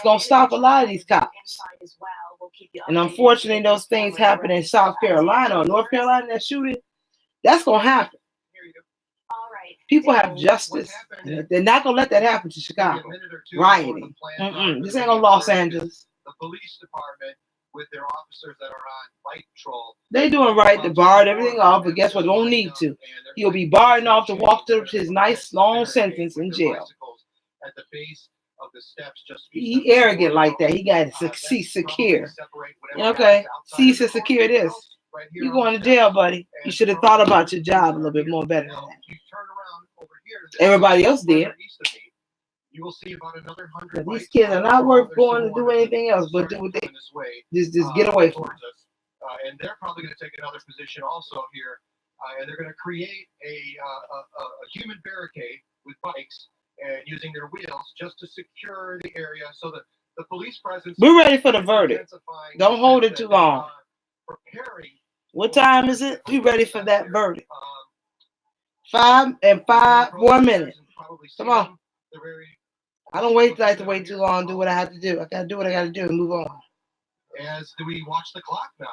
gonna stop a lot of these cops. And unfortunately, those things happen in South Carolina or North Carolina. That shooting, that's gonna happen. People have justice. They're not gonna let that happen to Chicago. Rioting. This ain't no Los Angeles. The police department with their officers that are on bike patrol. They doing right to bar everything off, but guess what? They won't need to. He'll be barring off to walk through his nice long sentence in jail. At the base of the steps, just he arrogant like that. He got to see secure. Okay, cease and secure this. You going to jail, buddy. You should have thought about your job a little bit more better than that. Everybody else did. You will see about another 100. These kids are not worth going to do anything else but do what they just get away from. And they're probably going to take another position also here, and they're going to create a human barricade with bikes and using their wheels just to secure the area so that the police presence. We're ready for the verdict. Don't hold it too long. What time is it? We ready for that verdict. 5 more minutes. Come on. I don't like to wait too long. Do what I have to do. I gotta do what I gotta do and move on. As do we watch the clock now?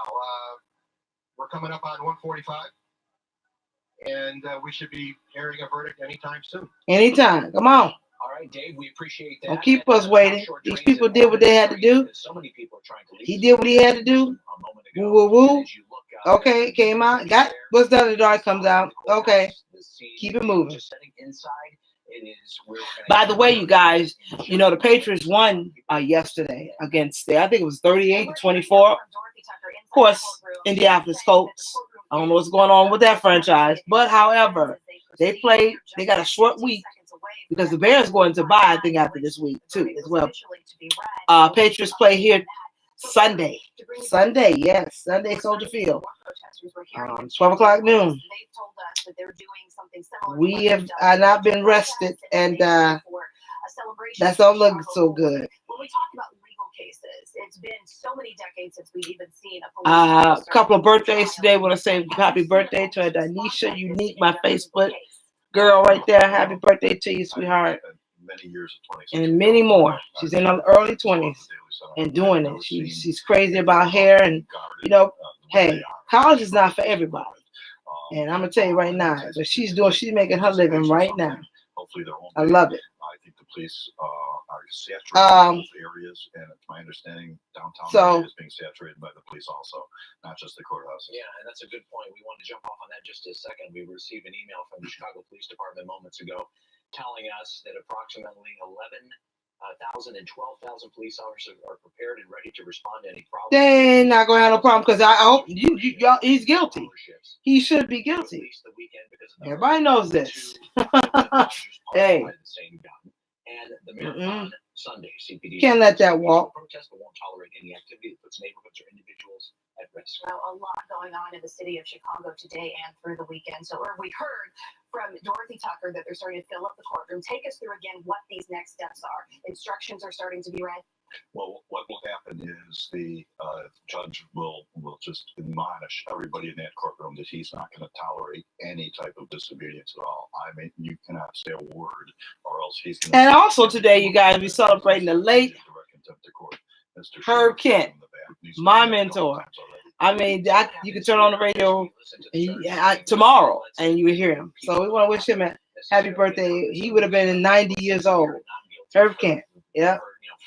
We're coming up on 1:45, and we should be hearing a verdict anytime soon. Anytime. Come on. All right, Dave. We appreciate that. Don't keep us waiting. These people did what they had to do. He did what he had to do. Woo woo woo. Okay, it came out. Got what's done in the dark comes out. Okay, keep it moving. By the way, you guys, you know the Patriots won yesterday against, I think it was 38-24. Of course, Indianapolis Colts. I don't know what's going on with that franchise, but however, they got a short week because the Bears going to bye, I think, after this week too as well. Patriots play here Sunday, yes, Sunday, Soldier Field, 12 o'clock noon. We have not been rested, and that's don't look so good. When we talk about legal cases, it's been so many decades since we've even seen a couple of birthdays today. I want to say happy birthday to Danisha Unique, my Facebook girl right there. Happy birthday to you, sweetheart. Many years of 20s and many more. She's in her early 20s and doing it. She's crazy about hair, and hey, college is not for everybody. And I'm gonna tell you right now, but she's making her living right now. I love it. I think the police are saturated in those areas, and it's my understanding downtown is being saturated by the police also, not just the courthouse. Yeah, and that's a good point. We want to jump off on that just a second. We received an email from the Chicago Police Department moments ago telling us that approximately 11,000 and 12,000 police officers are prepared and ready to respond to any problem. They ain't not gonna have no problem because I hope y'all, he's guilty. He should be guilty. Everybody knows this. Hey. And the marathon Sunday, CPD can't let that walk. Protest but won't tolerate any activity that puts neighborhoods or individuals at risk. Well, a lot going on in the city of Chicago today and through the weekend. So we heard from Dorothy Tucker that they're starting to fill up the courtroom. Take us through again what these next steps are. Instructions are starting to be read. Well, what will happen is the judge will just admonish everybody in that courtroom that he's not going to tolerate any type of disobedience at all. I mean, you cannot say a word, or else he's going to. And also today, you guys, we're celebrating the late Herb Kent, my mentor. I mean, you can turn on the radio tomorrow and you will hear him. So we want to wish him a happy birthday. He would have been 90 years old. Herb Kent. Yeah.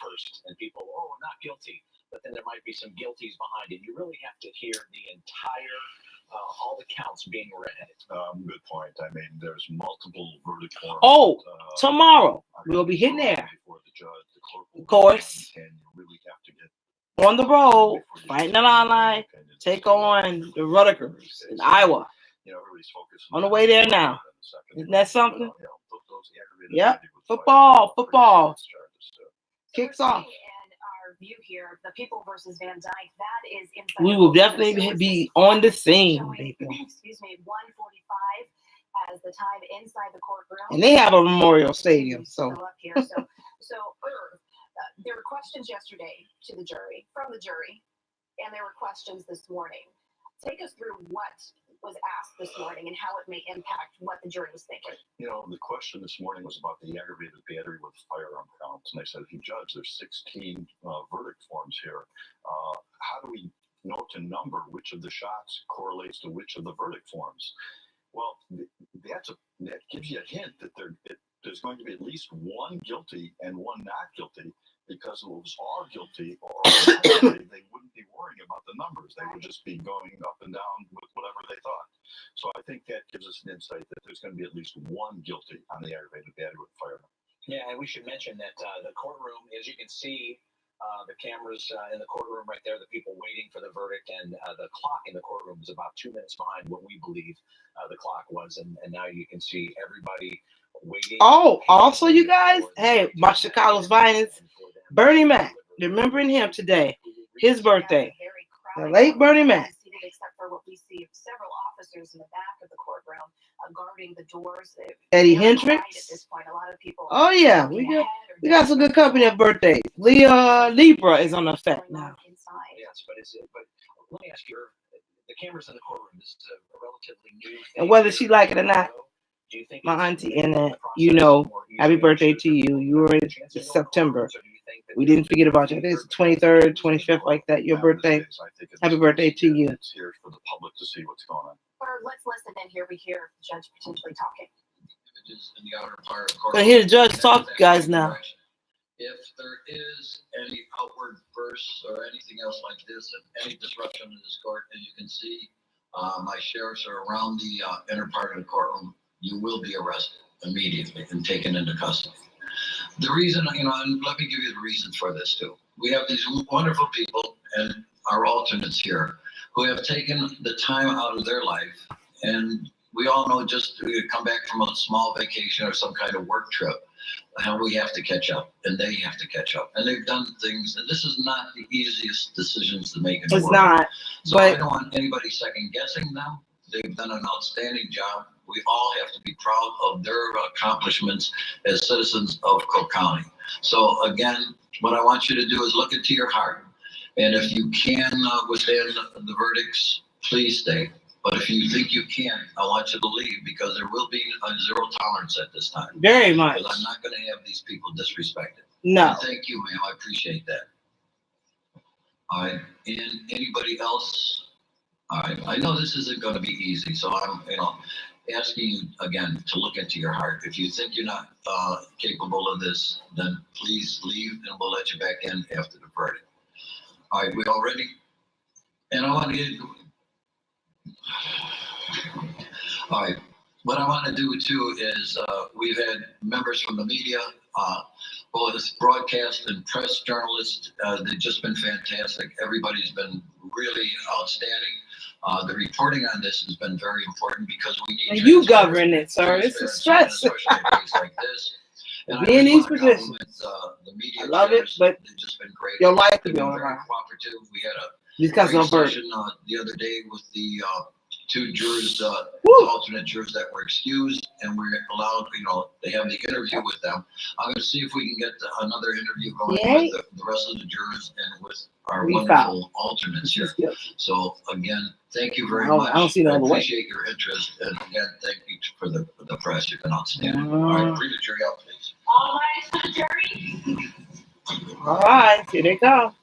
First, and people, not guilty, but then there might be some guilties behind it. You really have to hear the entire, all the counts being read. Good point. I mean, there's multiple verdict forms. Oh, tomorrow we'll be hitting there. of course, and you really have to get on the road, fighting it online, take on the Rutgers in Iowa. Everybody's focused on the way there now. Isn't that something? Yep. Football. Kicks off. View here, the People versus Van Dyke. That is inside. We will definitely be on the scene, people. Excuse me, 1:45 as the time inside the courtroom. And they have a memorial stadium, so. Up here. So there were questions yesterday to the jury, from the jury, and there were questions this morning. Take us through what was asked this morning and how it may impact what the jury was thinking. The question this morning was about the aggravated battery with firearm counts. And I said, if you judge, there's 16 verdict forms here. How do we know to number which of the shots correlates to which of the verdict forms? Well, that gives you a hint that there's going to be at least one guilty and one not guilty, because if it was all guilty or not guilty, they wouldn't be worrying about the numbers. They would just be going up and down with whatever they thought. So I think that gives us an insight that there's going to be at least one guilty on the aggravated battery with firearm. Yeah, and we should mention that the courtroom, as you can see, the cameras in the courtroom right there, the people waiting for the verdict, and the clock in the courtroom is about 2 minutes behind what we believe the clock was. And now you can see everybody waiting. Oh, also, you guys, hey, my Chicago's finest, Bernie Mac, remembering him today, his birthday, the late Bernie Mac. Except for what we see, several officers in the back of the courtroom guarding the doors. Eddie Hendricks. At this point, a lot of people. Oh yeah, we got some good company at birthdays. Libra is on effect now. Yes, but let me ask you, the cameras in the courtroom. This is a relatively new thing. And whether she like it or not, my auntie in that, happy birthday to you. You were in September. We didn't forget about you. It's 23rd, 25th, like that, your birthday. Happy birthday to you. It's here for the public to see what's going on. Or let's listen in here. We hear the judge potentially talking. Images in the outer part of Gonna hear the judge talk, guys, now. If there is any outward bursts or anything else like this, and any disruption in this court, as you can see, my sheriffs are around the inner part of the courtroom. You will be arrested immediately and taken into custody. The reason, and let me give you the reasons for this too. We have these wonderful people and our alternates here who have taken the time out of their life, and we all know just to come back from a small vacation or some kind of work trip, how we have to catch up, and they have to catch up, and they've done things, and this is not the easiest decisions to make in the world. It's not. So I don't want anybody second guessing them. They've done an outstanding job. We all have to be proud of their accomplishments as citizens of Cook County. So again, what I want you to do is look into your heart. And if you can withstand the verdicts, please stay. But if you think you can't, I want you to leave, because there will be a zero tolerance at this time. Very much. Because I'm not going to have these people disrespected. No. And thank you, ma'am. I appreciate that. All right. And anybody else? All right. I know this isn't going to be easy, so I'm, asking you again to look into your heart. If you think you're not capable of this, then please leave, and we'll let you back in after the verdict. All right, we all ready? And I want to all right. What I want to do too is we've had members from the media, both broadcast and press journalists. They've just been fantastic. Everybody's been really outstanding. The reporting on this has been very important, because we need. And you govern it, sir. It's a stress. Especially in a case like this. And Be in these really wanna positions. compliment, the media I love it, leaders. but They've just been great. your life They've is been on the very line. cooperative. We had a Because great of birth. session the other day with the two jurors, alternate jurors that were excused, and we're allowed, they have the interview with them. I'm going to see if we can get another interview going with the rest of the jurors and with our wonderful alternates here. So again, thank you very much. I don't see no I other way. appreciate your interest, and again, thank you for the press. You've been outstanding. All right, bring the jury out, please. All rise for the jury. All right, here they go.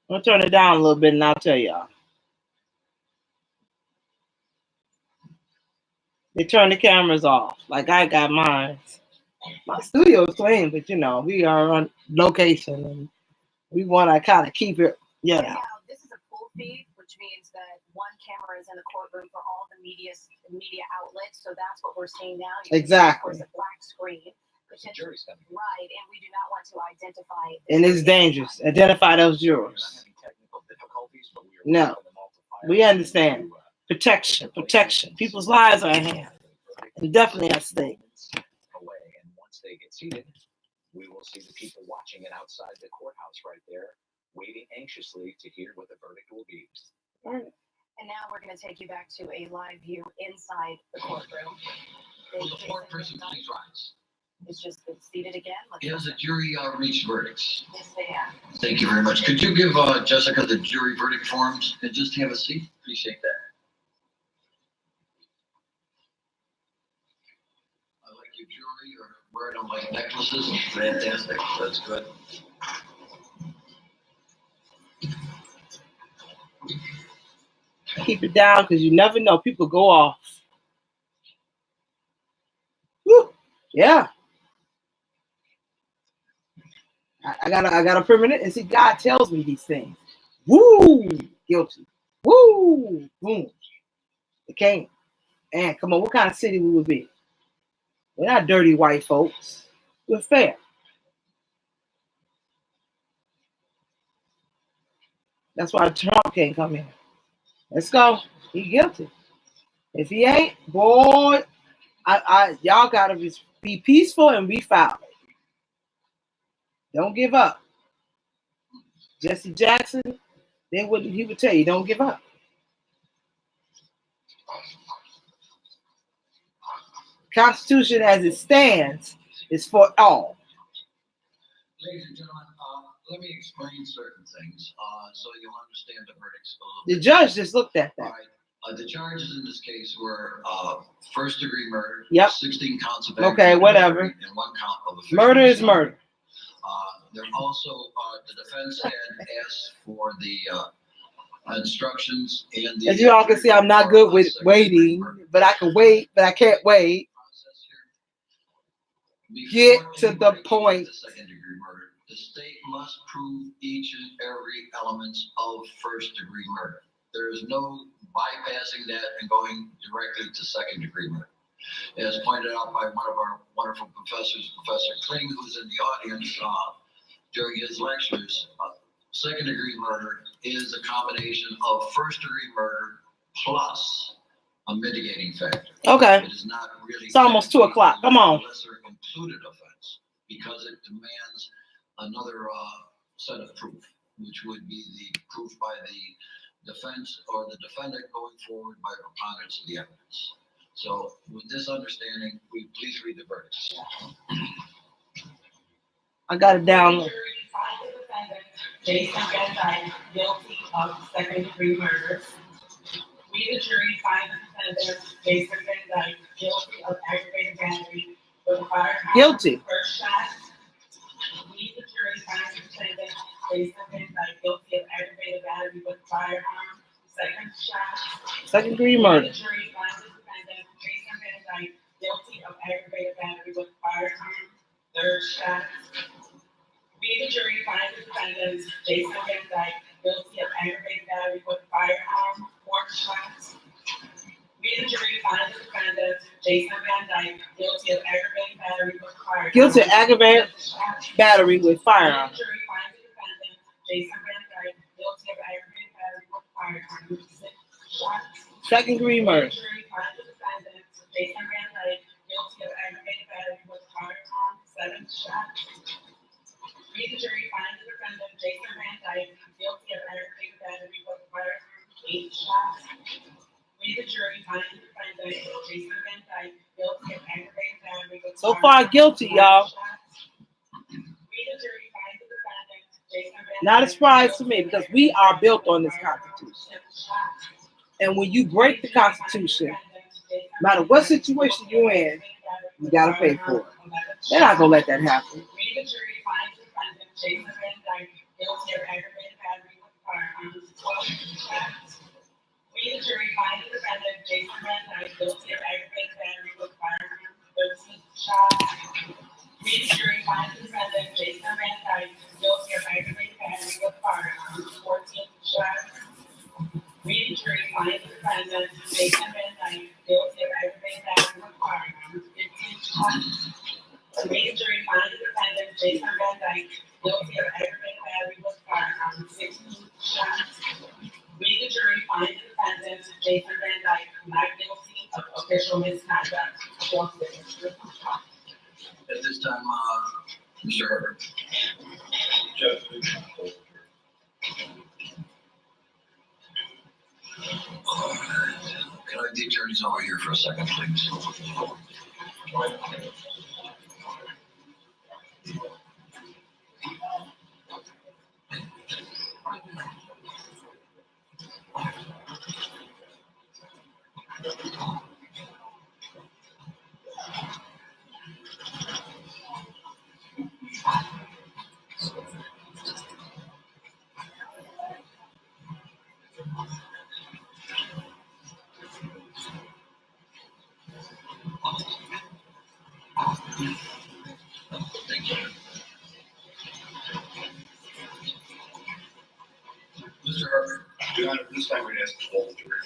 I'll turn it down a little bit and I'll tell y'all. They turn the cameras off. Like I got mine. My studio is clean, but you know, we are on location and we want to kind of keep it, you know. Now, this is a pool feed, which means that one camera is in the courtroom for all the media outlets. So that's what we're seeing now. Exactly. Of course, a black screen. Jury's coming. Right, and we do not want to identify. And it's dangerous. Identify those jurors. No, we understand. Protection. People's lives are at hand. And definitely at stake. Away, and once they get seated, we will see the people watching it outside the courthouse right there, waiting anxiously to hear what the verdict will be. And now we're going to take you back to a live view inside the courtroom. Will the fourth person please rise? It's just been seated again. Has the jury reached verdicts? Yes, they have. Thank you very much. Could you give Jessica the jury verdict forms and just have a seat? Appreciate that. I like your jewelry. You're wearing them like necklaces. Fantastic. That's good. Keep it down because you never know. People go off. Woo. Yeah. I got a permanent, and see, God tells me these things. Woo, guilty. Woo, boom. It came. And come on, what kind of city we would be? We're not dirty white folks. We're fair. That's why Trump can't come in. Let's go. He's guilty. If he ain't, boy, y'all gotta be peaceful and be foul. Don't give up. Jesse Jackson, he would tell you, don't give up. Constitution as it stands is for all. Ladies and gentlemen, let me explain certain things so you'll understand the verdicts a little The bit. judge just looked at that. All right. The charges in this case were first degree murder, Yep. 16 counts of Okay, whatever. and 1 count of official Murder is misconduct. murder. There also, the defense had asked for the instructions and the. As you all can see, I'm not good with waiting, but I can wait, but I can't wait. Get to the point. Second-degree murder. The state must prove each and every element of first-degree murder. There is no bypassing that and going directly to second-degree murder. As pointed out by one of our wonderful professors, Professor Kling, who's in the audience during his lectures, second-degree murder is a combination of first-degree murder plus a mitigating factor. Okay. It is not really. It's almost 2 o'clock. Come on. Lesser included offense because it demands another set of proof, which would be the proof by the defense or the defendant going forward by preponderance of the evidence. So, with this understanding, will you please read the verdict? I got it down. Jason Van Dyke guilty of second-degree murder. We, the jury, find the defendant, Jason Van Dyke, guilty of aggravated battery with a firearm. Guilty. First shot. We, the jury, find the defendant, Jason Van Dyke, guilty of aggravated battery with a firearm. Second shot. Second-degree murder. We, the jury, find the defendant, Jason Van Dyke, guilty of aggravated battery with a firearm. Third shot. We, the jury, find the defendant, Jason Van Dyke, guilty of aggravated battery with a firearm. Fourth shot. We, the jury, find the defendant, Jason Van Dyke, guilty of aggravated battery with a firearm. Guilty of aggravated battery with firearm. We, the jury, find the defendant, Jason Van Dyke, guilty of aggravated battery with a firearm. Sixth shot. Second-degree murder. We, the jury, find the defendant, Jason Van Dyke, guilty of aggravated battery with a firearm. Seventh shot. We, the jury, find the defendant, Jason Van Dyke, guilty of aggravated battery with a firearm. 8 shots. We, the jury, find the defendant, Jason Van Dyke, guilty of aggravated battery with a So firearm. far, guilty, y'all. We, the jury, find the defendant, Jason Van Not a Dyke, surprise to me because we are built on this Constitution. 6 shots. And when you break the Constitution, no matter what situation you're in, you gotta pay for it. They're not gonna let that happen. We, the jury, find the defendant, Jason Van Dyke, guilty of aggravated battery with a firearm. 12 shots. We, the jury, find the defendant, Jason Van Dyke, guilty of aggravated battery Jason Van Dyke, guilty of aggravated battery with firearms, 15 shots. To make a jury find the defendant, Jason Van Dyke, guilty of aggravated battery with firearms, 16 shots. Make a jury find the defendant, Jason Van Dyke, not guilty of official misconduct. At this time, Mr. Herbert. Can I have the attorneys over here for a second, please? Thank you. Mr. Herbert. Your Honor, this time we'd ask the full jury.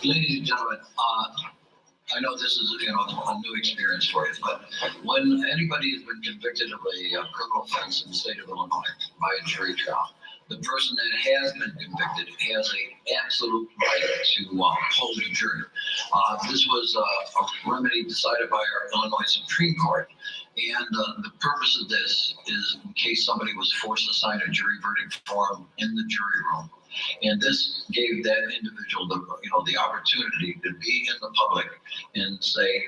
Ladies and gentlemen, I know this is, a new experience for you, but when anybody has been convicted of a criminal offense in the state of Illinois by a jury trial, the person that has been convicted has an absolute right to hold a jury. This was a remedy decided by our Illinois Supreme Court. And the purpose of this is in case somebody was forced to sign a jury verdict form in the jury room. And this gave that individual the opportunity to be in the public and say,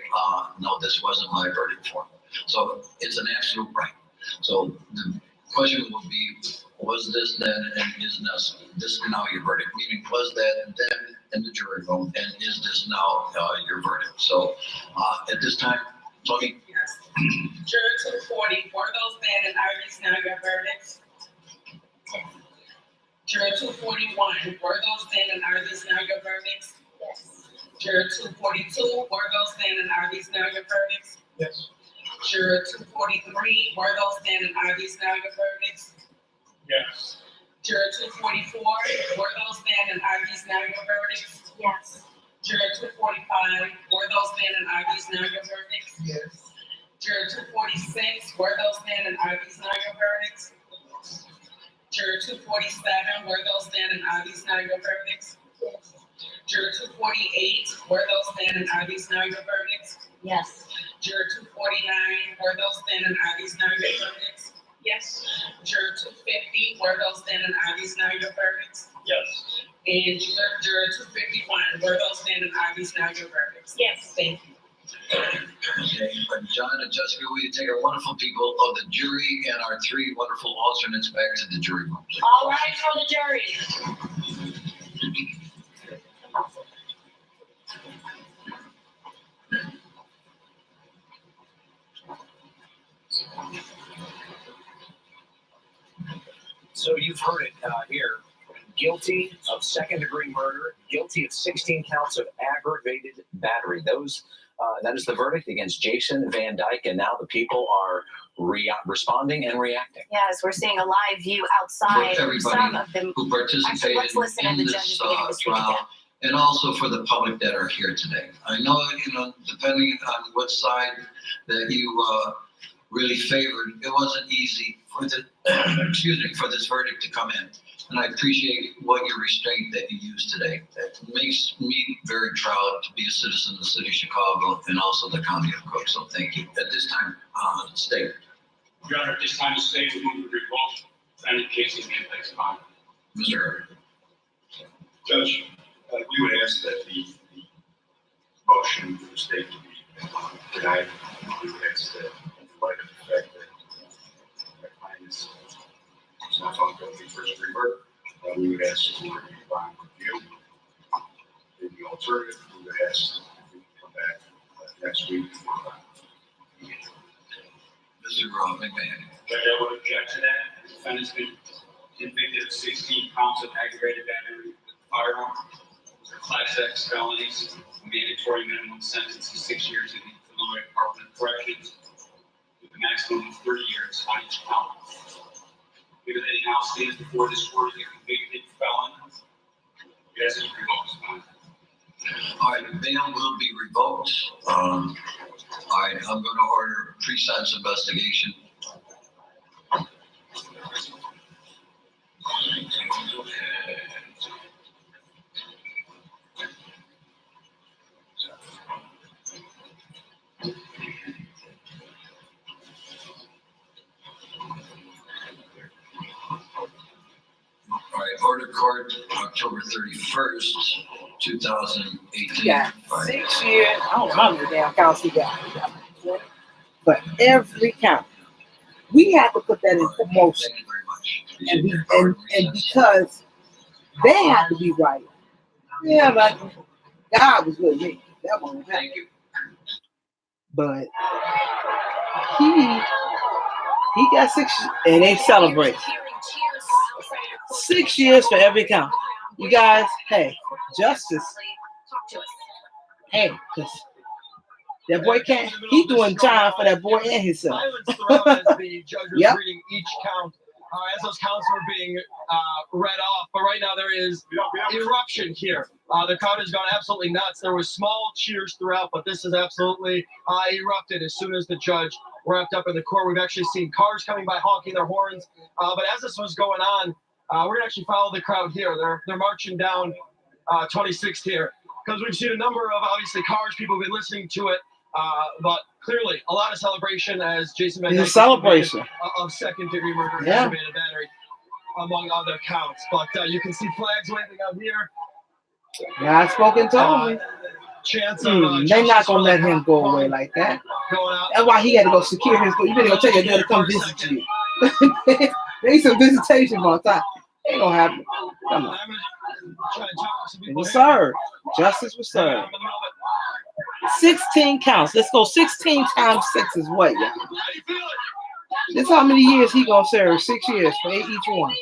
no, this wasn't my verdict form. So it's an absolute right. So the question will be, was this then and is this now your verdict? Meaning, was that then in the jury room and is this now your verdict? So at this time, Tony? Yes. Juror 240, were those then and are these now your verdicts? Juror 241, were those then and are these now your verdicts? Yes. Juror 242, were those then and are these now your verdicts? Yes. Juror 243, were those then and are these now your verdicts? Yes. Juror 244, were those then and are these now your verdicts? Yes. Juror 245, were those then and are these now your verdicts? Yes. Juror 246, were those then and are these now your verdicts? Juror 247, were those then and are these now your verdicts? Yes. Juror 248, were those then and are these now your verdicts? Yes. Juror 249, were those then and are these now your verdicts? Yes. Juror 250, were those then and are these now your verdicts? Yes. And juror 251, were those then and are these now your verdicts? Yes. Thank you. Okay, but John and Jessica, will you take our wonderful people of the jury and our three wonderful alternates back to the jury room, please? All right, for the jury. So you've heard it here. Guilty of second-degree murder, guilty of 16 counts of aggravated battery. That is the verdict against Jason Van Dyke, and now the people are responding and reacting. Yes, we're seeing a live view outside. For everybody Some of them. who participated Actually, let's listen in to the this judges beginning to speak again. trial, and also for the public that are here today. I know, depending on what side that you really favored, it wasn't easy for for this verdict to come in. And I appreciate what your restraint that you used today. That makes me very proud to be a citizen of the city of Chicago and also the county of Cook. So thank you. At this time, state. Your Honor, at this time, the state will move to revoke defendant Josey Maybles' bond. Mr. Herbert. Judge, we would ask that the motion for the state to be denied. We would ask that, in light of the fact that my client is not found guilty first degree murder, we would ask for a bond review. In the alternative, we would ask that we come back next week for Mr. McMahon. Judge, I would object to that. The defendant's been convicted of 16 counts of aggravated battery with firearm. Those are Class X felonies. Mandatory minimum sentence is 6 years in the Illinois Department of Corrections, with a maximum of 30 years on each count. Given that he now stands before this court as a convicted felon, we ask that you revoke his bond. All right, bail will be revoked. All right, I'm going to order a pre-sentence investigation. All right, order court October 31st, 2018. Yeah, 6 years. I don't know how many damn counts he got. But every count, we have to put that in motion. And because they have to be right. Yeah, but God was with me. That won't happen. But he got 6 and they celebrate. 6 years for every count. You guys, hey, justice. Hey, because that boy can't. He doing time for that boy and himself. Silence throughout as the judge was Yep. reading each count as those counts were being read off. But right now there is eruption here. The crowd has gone absolutely nuts. There was small cheers throughout, but this is absolutely erupted as soon as the judge wrapped up in the court. We've actually seen cars coming by honking their horns. But as this was going on, we're gonna actually follow the crowd here. They're marching down 26th here because we've seen a number of obviously cars. People have been listening to it. But clearly, a lot of celebration as Jason Van Dyke It's a celebration of second-degree murder and Yeah. aggravated battery, among other counts. But you can see flags waving out here. God spoken told me. Chance of They're not justice gonna for let the him go away like that. going out. That's why he had to go secure his. You better go tell your dad to come visit you. They need some visitation all the time. Ain't gonna happen. Come on. It was served. Justice was served. 16 counts. Let's go. 16 times 6 is what, y'all? This how many years he gonna serve? 6 years for each one.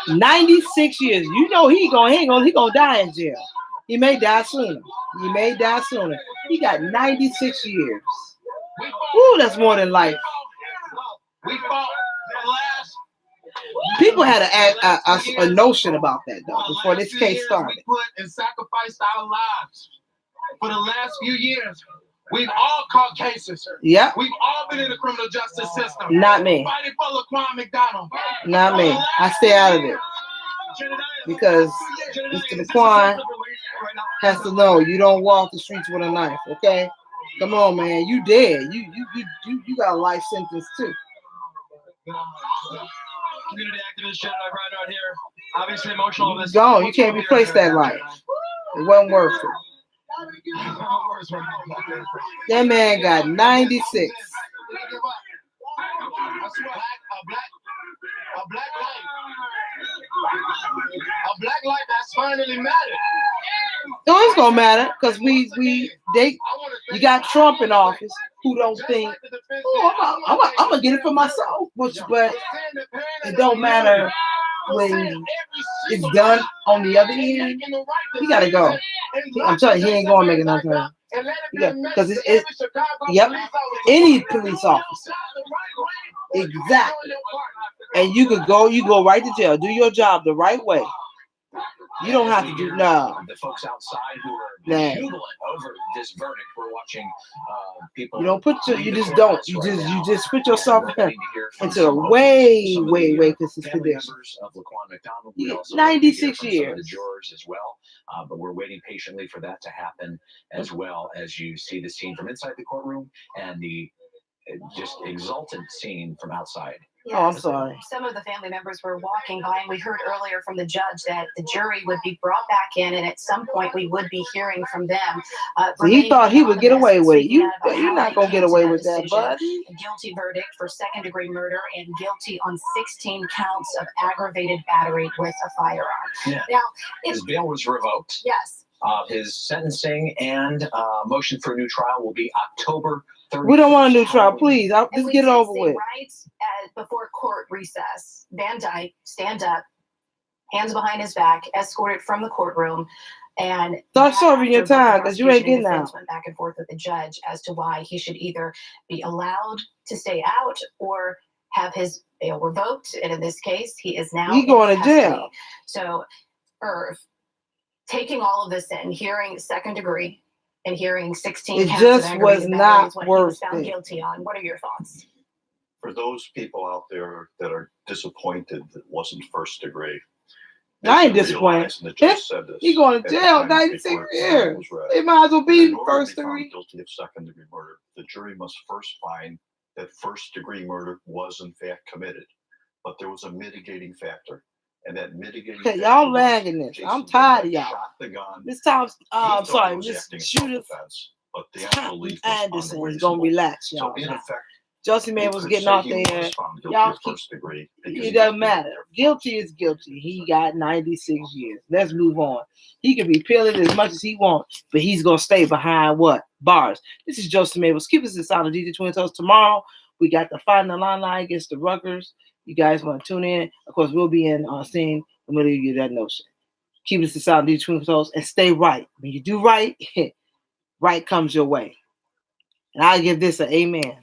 96 years. You know he gonna die in jail. He may die sooner. He got 96 years. Woo, that's more than life. We fought the last. People had a notion about that though before this case started. We put and sacrificed our lives for the last few years. We've all caught cases. Yeah. We've all been in the criminal justice system. Not me. Fighting for Laquan McDonald. Not me. I stay out of it because Mr. Laquan has to know you don't walk the streets with a knife. Okay, come on, man. You dead. You got a life sentence too. Community activist Shannon right here. Obviously emotional. Gone. You can't replace that life. It wasn't worth it. That man got 96. A black life has finally mattered. No, it's gonna matter because you got Trump in office who don't think, oh, I'm gonna get it for myself, but it don't matter when it's done on the other end. He gotta go. I'm telling you, he ain't gonna make another time. Because yep, any police officer, exactly. And you go right to jail. Do your job the right way. You don't have to do no. The folks outside who are jubilant over this verdict. We're watching people. You don't you just put yourself into a way consistent condition. 96 years. The jurors as well, but we're waiting patiently for that to happen as well as you see the scene from inside the courtroom and the just exultant scene from outside. Oh, I'm sorry. Some of the family members were walking by, and we heard earlier from the judge that the jury would be brought back in, and at some point we would be hearing from them. So he thought he would get away with it. You're not going to get away with that, bud. A guilty verdict for second-degree murder and guilty on 16 counts of aggravated battery with a firearm. Yeah. Now, his bail was revoked. Yes. His sentencing and motion for a new trial will be October 30th. We don't want a new trial, please. Just get it over with. Right before court recess, Van Dyke stand up, hands behind his back, escorted from the courtroom, and start serving your time because you ain't getting out. Went back and forth with the judge as to why he should either be allowed to stay out or have his bail revoked, and in this case, he is now He in going to custody. jail. So, Irv, taking all of this in, hearing second degree and hearing 16 It counts just of was aggravated not battery is what he was worth found it. guilty on. What are your thoughts? For those people out there that are disappointed that it wasn't first degree, I ain't they should disappointed. realize, and the judge said this He going to at the jail time 96 before the years. verdict was read. It might as well In be order to first be found degree. guilty of second degree murder, the jury must first find that first degree murder was in fact committed, but there was a mitigating factor, and that mitigating Okay, factor y'all was lagging this. Jason I'm tired of Van Dyke y'all. shot the gun. This time, He I'm thought sorry, he was Miss acting in Shooter self-defense, but the actual leave was Anderson is unreasonable. gonna relax So y'all in now. effect, Josey you Maybles could getting say off he there. was found guilty Y'all of keep. first degree because It he was doesn't being matter. Guilty is guilty. He got 96 years. Let's move on. He can be peeling as much as he wants, but he's gonna stay behind what? Bars. This is Josey Maybles. Keep us inside of DJ Twin Toes. Tomorrow we got the fight in the line against the Rutgers. You guys want to tune in? Of course, we'll be in scene and we'll give you that notion. Keep us inside of DJ Twin Toes and stay right. When you do right, right comes your way. And I give this an amen.